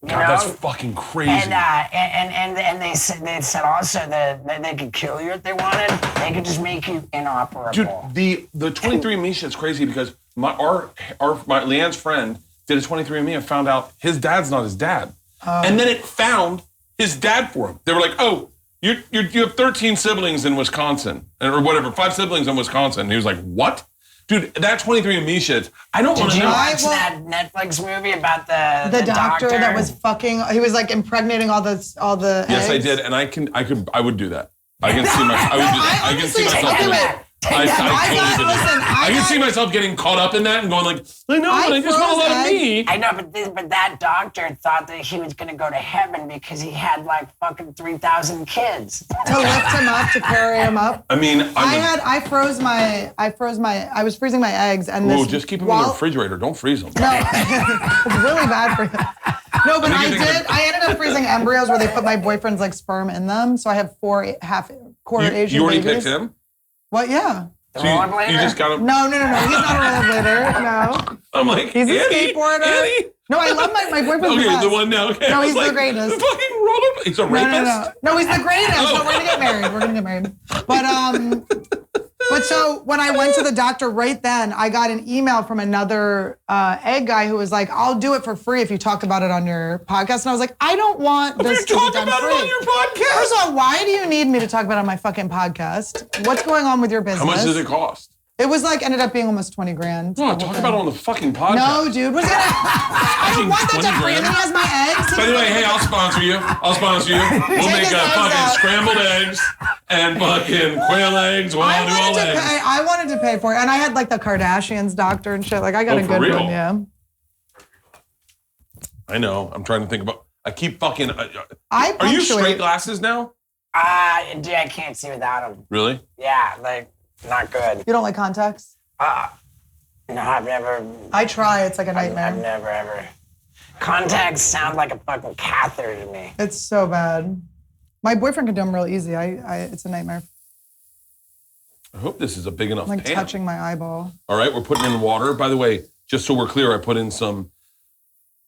You God, know? that's fucking crazy. And they said also that they could kill you if they wanted. They could just make you inoperable. Dude, the 23andMe shit's crazy because my Leanne's friend did a 23andMe and found out his dad's not his dad. And then it found his dad for him. They were like, oh, you have 13 siblings in Wisconsin, or whatever, 5 siblings in Wisconsin. And he was like, what? Dude, that 23andMe shit, I don't want to know. Did you watch that Netflix movie about the doctor that was fucking, he was like impregnating all the Yes, eggs? I did, and I would do that. I can see myself. I can see myself doing it. I can see myself getting caught up in that and going like, I know, but I just want a lot of me. I know, but that doctor thought that he was going to go to heaven because he had like fucking 3,000 kids. To lift him up, to carry him up. I mean, I was freezing my eggs and this. Just keep them in the refrigerator. Don't freeze them. No, it's really bad for you. No, but I ended up freezing embryos where they put my boyfriend's like sperm in them. So I have 4 half-quarter Asian You already babies. picked him? What? Yeah. The rollerblader? You just got him? No. He's not a rollerblader. No. I'm like, he's a skateboarder. Annie? No, I love my boyfriend. Okay, the one now. Okay. No, he's like, the greatest. The fucking rollerblader. He's a rapist? No, he's the greatest. No, we're gonna get married. But so when I went to the doctor right then, I got an email from another egg guy who was like, I'll do it for free if you talk about it on your podcast. And I was like, I don't want this to be done free. Talk about it on your podcast. First of all, why do you need me to talk about it on my fucking podcast? What's going on with your business? How much does it cost? It was like, ended up being almost 20 grand. No, talk about it on the fucking podcast. No, dude. I don't want that to free. And he has my eggs. By the way, hey, I'll sponsor you. We'll make fucking scrambled eggs and fucking quail eggs. We'll do all eggs. I wanted to pay for it. And I had like the Kardashians doctor and shit. Like I got a good one, yeah. I know. I'm trying to think about, I keep fucking, are you straight glasses now? Dude, I can't see without them. Really? Yeah, like, not good. You don't like contacts? No, I've never. I try. It's like a nightmare. I've never, ever. Contacts sound like a fucking catheter to me. It's so bad. My boyfriend can do them real easy. It's a nightmare. I hope this is a big enough I'm like pan. touching my eyeball. All right, we're putting in water. By the way, just so we're clear, I put in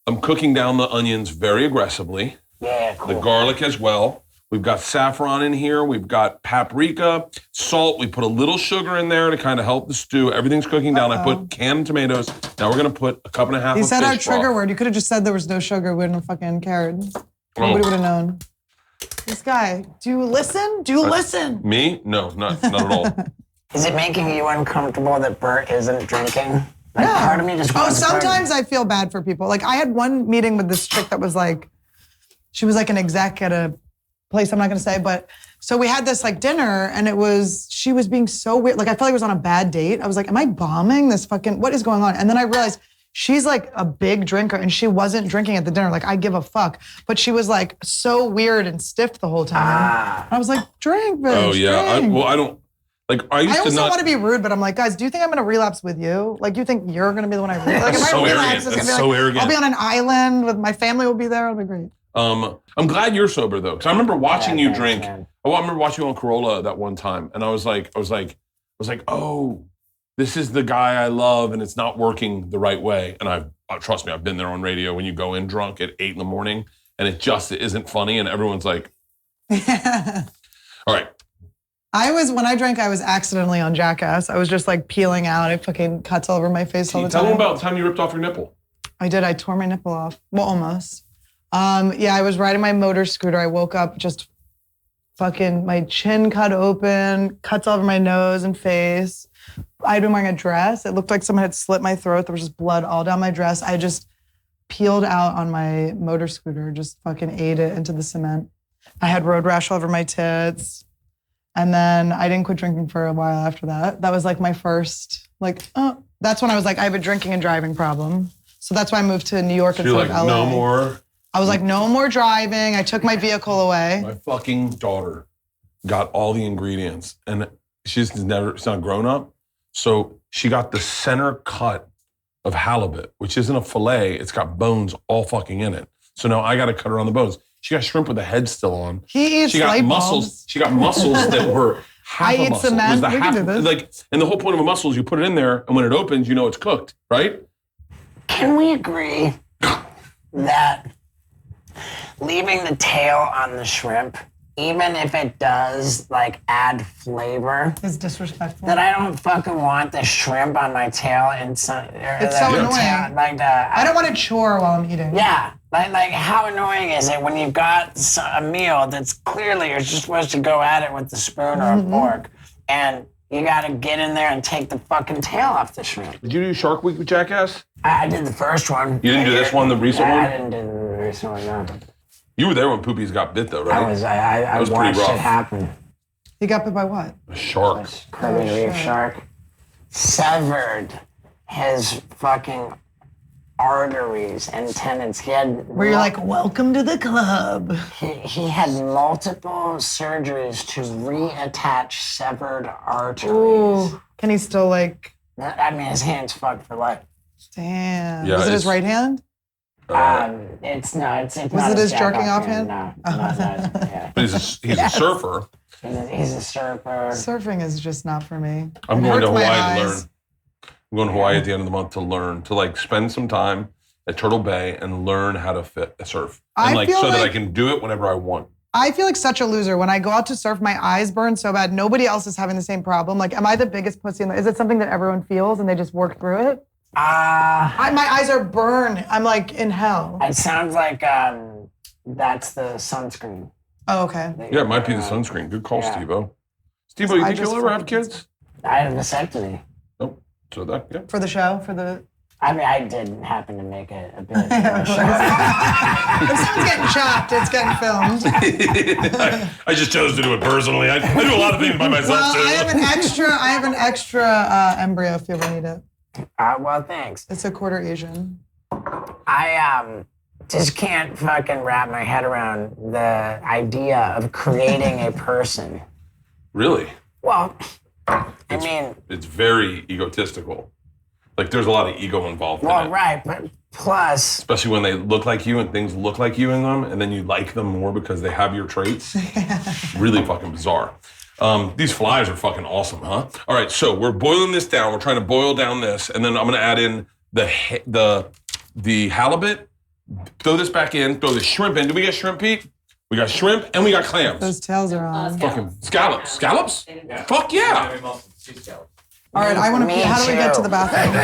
I'm cooking down the onions very aggressively. Yeah, cool. The garlic as well. We've got saffron in here. We've got paprika, salt. We put a little sugar in there to kind of help the stew. Everything's cooking down. I put canned tomatoes. Now we're going to put a cup and a half of fish broth. He said our trigger word. You could have just said there was no sugar. We wouldn't have fucking cared. Nobody would have known. This guy, do you listen? Do you listen? Me? No, not at all. Is it making you uncomfortable that Bert isn't drinking? Like, part of me just wants sometimes I feel bad for people. Like I had one meeting with this chick that was like, she was like an exec at a place I'm not gonna say, but so we had this like dinner and she was being so weird. Like I felt like I was on a bad date. I was like, am I bombing this fucking, what is going on? And then I realized she's like a big drinker and she wasn't drinking at the dinner. Like I give a fuck. But she was like so weird and stiff the whole time. And I was like, drink, bitch. Oh yeah, drink. I don't, like I used I to also not. want to be rude, but I'm like, guys, do you think I'm gonna relapse with you? Like, do you think you're gonna be the one I relapse? Like, if So I relapse, arrogant. it's gonna That's be so like, arrogant. I'll be on an island with my family will be there. It'll be great. I'm glad you're sober though, because I remember watching you thanks, drink. man. I remember watching you on Corolla that one time, and I was like, oh, this is the guy I love, and it's not working the right way. And trust me, I've been there on radio when you go in drunk at 8 a.m. and it just isn't funny, and everyone's like, all right. When I drank, I was accidentally on Jackass. I was just like peeling out. I fucking cuts all over my face all the time. Tell them about the time you ripped off your nipple. I did. I tore my nipple off. Well, almost. Yeah, I was riding my motor scooter. I woke up just fucking my chin cut open, cuts all over my nose and face. I'd been wearing a dress. It looked like someone had slit my throat. There was just blood all down my dress. I just peeled out on my motor scooter, just fucking ate it into the cement. I had road rash all over my tits. And then I didn't quit drinking for a while after that. That was like my first, that's when I was like, I have a drinking and driving problem. So that's why I moved to New York So you're instead like, of LA. no more. I was like, no more driving. I took my vehicle away. My fucking daughter got all the ingredients, and she's not grown up. So she got the center cut of halibut, which isn't a fillet. It's got bones all fucking in it. So now I got to cut her on the bones. She got shrimp with the head still on. He eats She got light mussels. bulbs. She got mussels that were half I a eat mussel. cement. It was the We can half, do this. like, and the whole point of a mussel is you put it in there, and when it opens, you know it's cooked, right? Can we agree that leaving the tail on the shrimp, even if it does like add flavor, It's disrespectful. that I don't fucking want the shrimp on my tail and It's so annoying. I don't want to chore while I'm eating. Yeah, like how annoying is it when you've got a meal that's clearly you're just supposed to go at it with the spoon or a fork, and you got to get in there and take the fucking tail off the shrimp. Did you do Shark Week with Jackass? I did the first one. You didn't do this one, the recent I one? didn't do the recent one, no. You were there when Poopies got bit, though, right? I was pretty watched rough. it happen. You got bit by what? A shark. Caribbean reef shark severed his fucking arteries and tendons. He had Where you're like, welcome to the club. he had multiple surgeries to reattach severed arteries. Ooh. Can he still like, I mean, his hand's fucked for life. damn. Yeah, Was it his it's- right hand? It's not. It's Was not it his jerking jack-off off hand? No, yeah. But he's a surfer. He's a surfer. Surfing is just not for me. I'm It going to hurts my Hawaii to eyes. learn. I'm going to Hawaii at the end of the month to learn, to like spend some time at Turtle Bay and learn how to surf. And I feel so that I like- can do it whenever I want. I feel like such a loser. When I go out to surf, my eyes burn so bad. Nobody else is having the same problem. Like, am I the biggest pussy in the, is it something that everyone feels and they just work through it? My eyes are burned. I'm like in hell. It sounds like that's the sunscreen. Oh, okay. Yeah, it might be the sunscreen. Good call, Yeah. Steve-O. Steve-O, you I think just you'll ever have fucking- kids? I had a vasectomy. Nope. So that, yeah. For the show, for the. I mean, I did happen to make it a bit. If someone's getting chopped, it's getting filmed. I just chose to do it personally. I do a lot of things by myself, Well, too. I have an extra embryo if you ever need it. Well, thanks. It's a quarter Asian. I just can't fucking wrap my head around the idea of creating a person. Really? Well, I mean, It's very egotistical. Like, there's a lot of ego involved in well, it. right, but plus, Especially when they look like you and things look like you in them, and then you like them more because they have your traits. Really fucking bizarre. These flies are fucking awesome, huh? All right, so we're boiling this down. We're trying to boil down this, and then I'm gonna add in the halibut. Throw this back in. Throw the shrimp in. Do we get shrimp, Pete? We got shrimp and we got clams. Those tails are on. Fucking scallops. Scallops? Fuck yeah! All right, I want to Me pee. How do we get to too. the bathroom?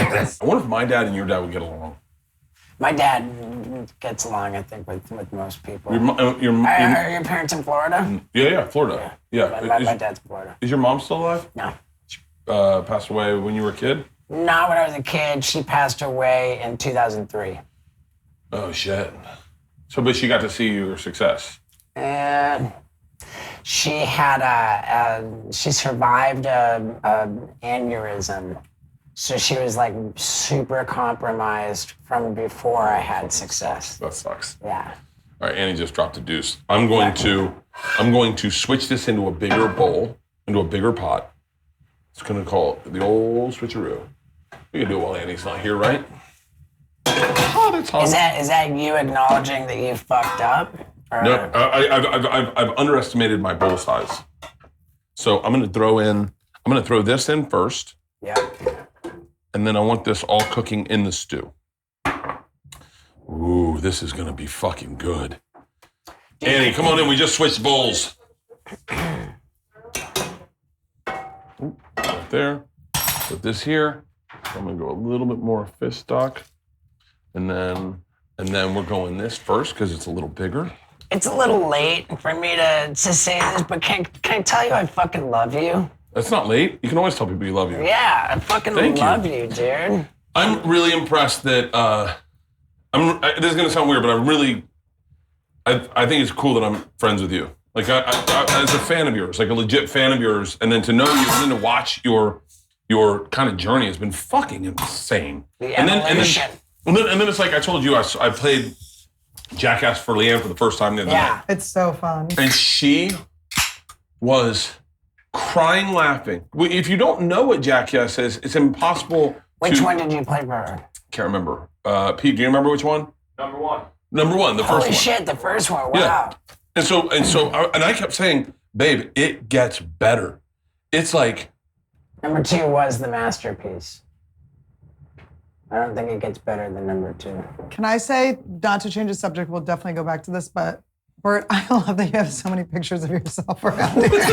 I wonder if my dad and your dad would get along. my dad gets along, I think, with most people. Are Are your parents in Florida? yeah, Florida. Yeah. My dad's in Florida. Is your mom still alive? No. Passed away when you were a kid? Not when I was a kid. She passed away in 2003. Oh, shit. So, but she got to see your success. And she had she survived a aneurysm. So she was like super compromised from before I had success. That sucks. Yeah. All right, Annie just dropped a deuce. I'm going to switch this into a bigger bowl, into a bigger pot. It's going to call it the old switcheroo. We can do it while Annie's not here, right? hot. It's hot. Is that you acknowledging that you fucked up? Or? No, I've underestimated my bowl size. So I'm gonna throw this in first. Yeah. And then I want this all cooking in the stew. Ooh, this is gonna be fucking good. Annie, come on in. We just switched bowls. Ooh, right there. Put this here. I'm gonna go a little bit more fish stock, and then we're going this first because it's a little bigger. It's a little late for me to say this, but can I tell you I fucking love you? That's not late. You can always tell people you love you. Yeah, I fucking love you, dude. I'm really impressed that this is gonna sound weird, but I think it's cool that I'm friends with you. Like I as a fan of yours, like a legit fan of yours, and then to know you and then to watch your kind of journey has been fucking insane. And then it's like I told you, I played Jackass for Leanne for the first time the other night. It's so fun. And she was crying, laughing. If you don't know what Jackass is, it's impossible. Which one did you play for her? Can't remember. Pete, do you remember which one? Number one, the first one. Holy shit, the first one. Wow. Yeah. And I kept saying, babe, it gets better. It's like Number 2 was the masterpiece. I don't think it gets better than number 2. Can I say, not to change the subject, we'll definitely go back to this, but Bert, I love that you have so many pictures of yourself around here. It's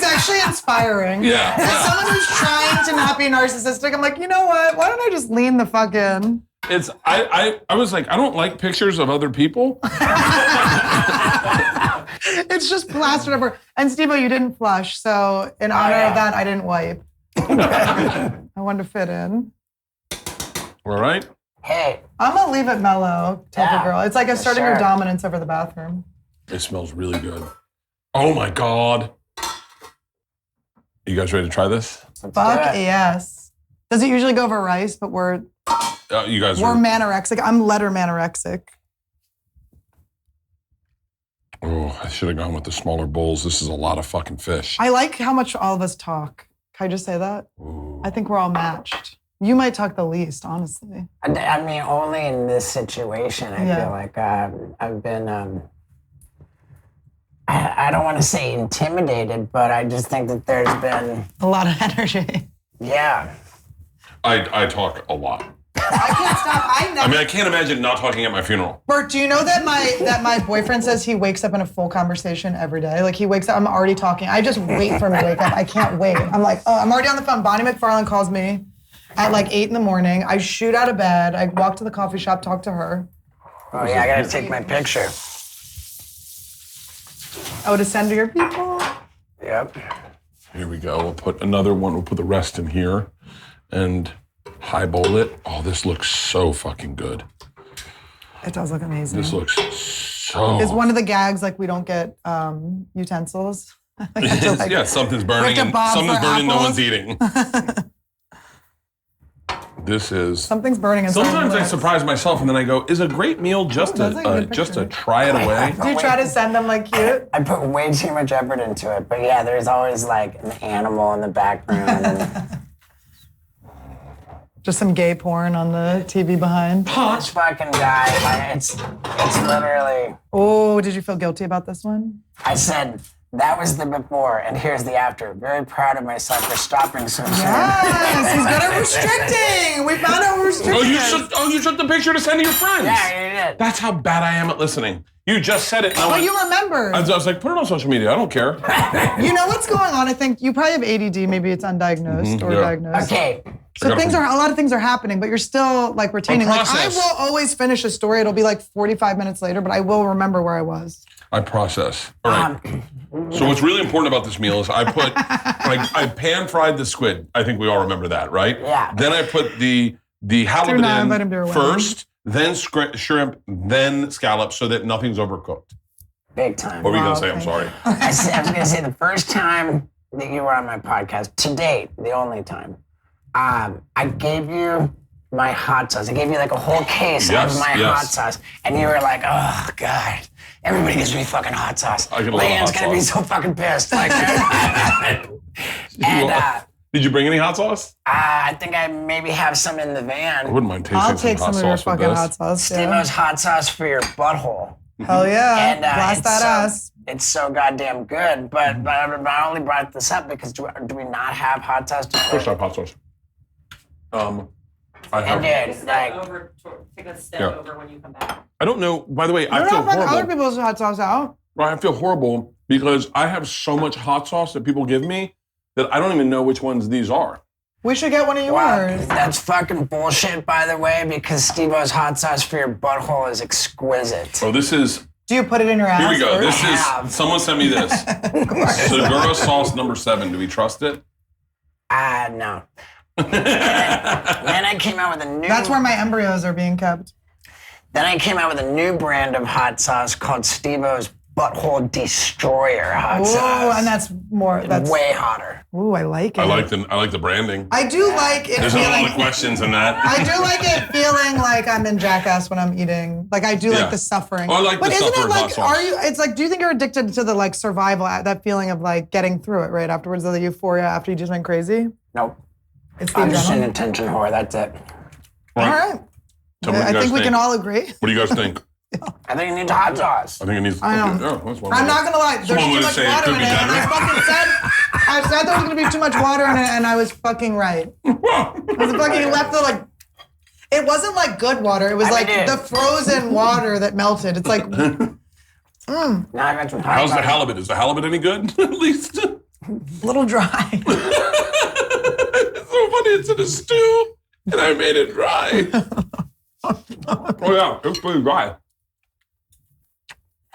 actually inspiring. Yeah. As someone who's trying to not be narcissistic, I'm like, you know what? Why don't I just lean the fuck in? I was like, I don't like pictures of other people. It's just plastered over. And Steve-O, you didn't flush, so in honor of that, I didn't wipe. I wanted to fit in. All right. Hey. I'm gonna leave it mellow, Tofu Girl. It's like asserting your dominance over the bathroom. It smells really good. Oh my God. You guys ready to try this? Fuck yes. Does it usually go over rice? But we're manorexic. I'm letter manorexic. Oh, I should have gone with the smaller bowls. This is a lot of fucking fish. I like how much all of us talk. Can I just say that? Ooh. I think we're all matched. You might talk the least, honestly. I mean, only in this situation, I feel like I've been, I don't want to say intimidated, but I just think that there's been a lot of energy. Yeah. I talk a lot. I can't stop. I can't imagine not talking at my funeral. Bert, do you know that my boyfriend says he wakes up in a full conversation every day? Like he wakes up, I'm already talking. I just wait for him to wake up. I can't wait. I'm like, oh, I'm already on the phone. Bonnie McFarlane calls me at like 8 a.m. I shoot out of bed. I walk to the coffee shop, talk to her. Oh yeah, I gotta take my picture. Oh, to send to your people? Yep. Here we go. We'll put another one. We'll put the rest in here and highball it. Oh, this looks so fucking good. It does look amazing. This looks so... Is one of the gags like we don't get utensils? Yeah, something's burning and something's burning, no one's eating. This is... Something's burning. Sometimes I surprise myself and then I go, is a great meal just to try it away? Do you try to send them like cute? I put way too much effort into it, but yeah, there's always like an animal in the background. And just some gay porn on the TV behind. this fucking guy, like, it's literally... Oh, did you feel guilty about this one? I said, that was the before, and here's the after. Very proud of myself for stopping so soon. Yes, he's good at restricting. We found out we're restricting. You took the picture to send to your friends. Yeah, you did. That's how bad I am at listening. You just said it. But you remember. I was like, put it on social media. I don't care. You know what's going on? I think you probably have ADD. Maybe it's undiagnosed or diagnosed. Okay. So a lot of things are happening, but you're still like retaining. Like I will always finish a story. It'll be like 45 minutes later, but I will remember where I was. I process. All right. So what's really important about this meal is I put, I pan fried the squid. I think we all remember that, right? Yeah. Then I put the halibut in first, then shrimp, then scallops, so that nothing's overcooked. Big time. What were you going to say? I'm sorry. I was going to say the first time that you were on my podcast, to date, the only time, I gave you my hot sauce. I gave you like a whole case of my hot sauce. And you were like, oh, God, everybody gives me fucking hot sauce. Leanne's going to be so fucking pissed. Like, Did you bring any hot sauce? I think I maybe have some in the I van. wouldn't mind tasting I'll take some some hot of your sauce with fucking this. hot sauce. Yeah. Steve-O's hot sauce for your butthole. Hell yeah. And, Blast it's that so- ass. It's so goddamn good. But I only brought this up because do we not have hot sauce to Of course I have hot sauce. I have. And dude, Step like, over, take a step Yeah. over when you come back. I don't know. By the way, I You're feel not putting other horrible. people's hot sauce out. Right, I feel horrible because I have so much hot sauce that people give me that I don't even know which ones these are. We should get one of wow, yours. that's fucking bullshit, by the way, because Steve-O's hot sauce for your butthole is exquisite. Oh, this is. Do you put it in your ass? Here we go. first? This have. is. Someone sent me this. Segura sauce number 7. Do we trust it? No. Then I came out with a new. That's where my embryos are being kept. Then I came out with a new brand of hot sauce called Steve-O's Butthole Destroyer hot Ooh, sauce. and that's more. That's way hotter. Ooh, I like it. I like the branding. I do like it There's a lot feeling. of questions in that. I do like it feeling like I'm in Jackass when I'm eating. Like I do Yeah. like the suffering. Oh, I like but the isn't suffering it hot like? sauce. Are you? It's like. Do you think you're addicted to the like survival? That feeling of like getting through it right afterwards, the euphoria after you just went crazy. Nope. It's the I'm just an adrenaline. attention whore. That's it. All right. Tell me what I you guys think we can think. all agree. What do you guys think? I think it needs hot sauce. I think it needs. I know. Okay, that's one I'm way. not gonna lie. There's Someone too would much say it water could in be it, and I better. fucking said there was gonna be too much water in it, and I was fucking right. It was fucking left the like. It wasn't like good water. It was like dude. the frozen water that melted. It's like Now I got some hot How's the sauce. halibut? Is the halibut any good? At least. a little dry. It's so funny. It's in a stew, and I made it dry. Oh yeah, it's pretty dry.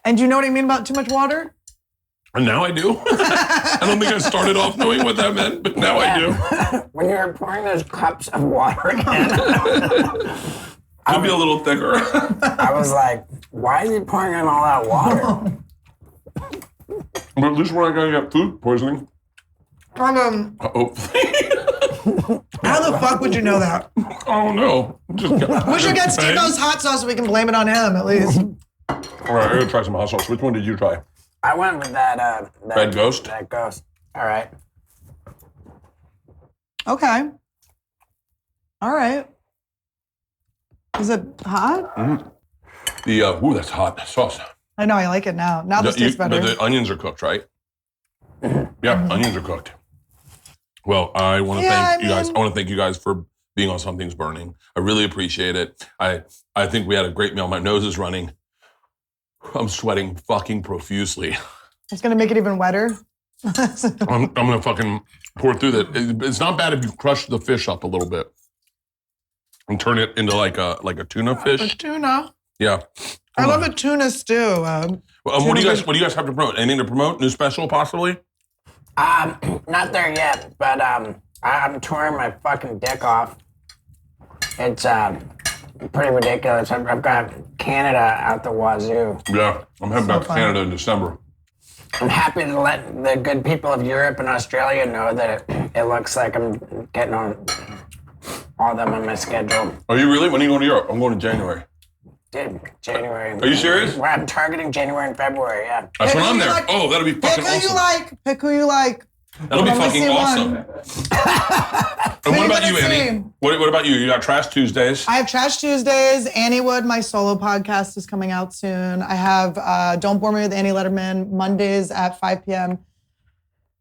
And do you know what I mean about too much water? And now I do. I don't think I started off knowing what that meant, but now I do. When you were pouring those cups of water in, Could be a little thicker. I was like, why is he pouring in all that water? But at least we're not gonna get food poisoning. Hopefully. How the fuck would you know that? I don't know. We should get Steve-O's hot sauce so we can blame it on him at least. All right, I'm gonna try some hot sauce. Which one did you try? I went with that Red Ghost? That ghost. All right. Okay. All right. Is it hot? The ooh, that's hot sauce. I know, I like it now. Now this tastes better. But the onions are cooked, right? Yeah, onions are cooked. Well, I want to Yeah, thank I you guys. mean- I want to thank you guys for being on Something's Burning. I really appreciate it. I think we had a great meal. My nose is running. I'm sweating fucking profusely. It's gonna make it even wetter. I'm gonna fucking pour through that. It's not bad if you crush the fish up a little bit and turn it into like a tuna A fish. tuna. Yeah. I love a tuna stew. What do you guys have to promote? Anything to promote? New special possibly? Not there yet, but I'm touring my fucking dick off. It's pretty ridiculous. I've got Canada out the wazoo. Yeah, I'm heading back to fun. Canada in December. I'm happy to let the good people of Europe and Australia know that it looks like I'm getting on all of them on my schedule. Are you really? When are you going to Europe? I'm going in January. Dude, January. Are you serious? Well, I'm targeting January and February, yeah. That's when Pick I'm who you there. like. Oh, that'll be Pick fucking who you awesome. like. Pick who you like. That'll be I've only fucking seen awesome. one. And what you about gonna you, Annie? see? What about you? You got Trash Tuesdays. I have Trash Tuesdays. Annie Wood, my solo podcast, is coming out soon. I have Don't Bore Me with Annie Lederman, Mondays at 5 p.m.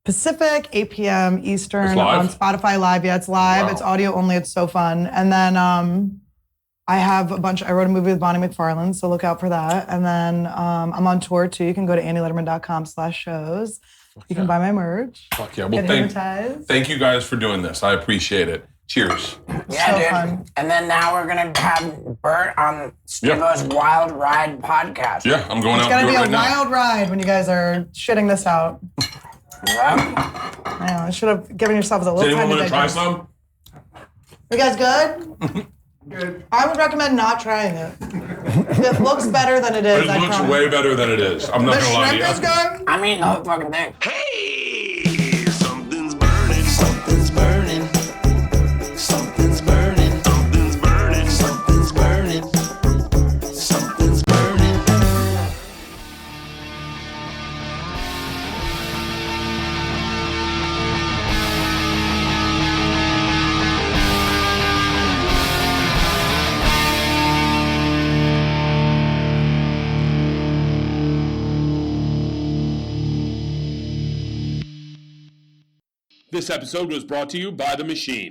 Pacific, 8 p.m. Eastern It's live? on Spotify Live. Yeah, it's live. Wow. It's audio only. It's so fun. And then I have I wrote a movie with Bonnie McFarlane, so look out for that. And then I'm on tour too. You can go to annielederman.com/shows. You can buy my merch. Fuck yeah. Well, Get hypnotized. thank you guys for doing this. I appreciate it. Cheers. Yeah, So dude. fun. And then now we're going to have Bert on Steve-O's Wild Ride podcast. Yeah, I'm going It's out gonna and be do it a right now. wild ride when you guys are shitting this out. Yeah. I know, I should have given yourselves a Does little anyone time to want to try digest. some? You guys good? Good. I would recommend not trying it. It looks better than it is. It I looks promise. way better than it is. I'm not The going to lie to shrimp you. is good. I mean, the whole fucking thing. Hey, something's burning. Something's burning. Something's burning. Something's burning. Something's burning. Something's burning. This episode was brought to you by The Machine.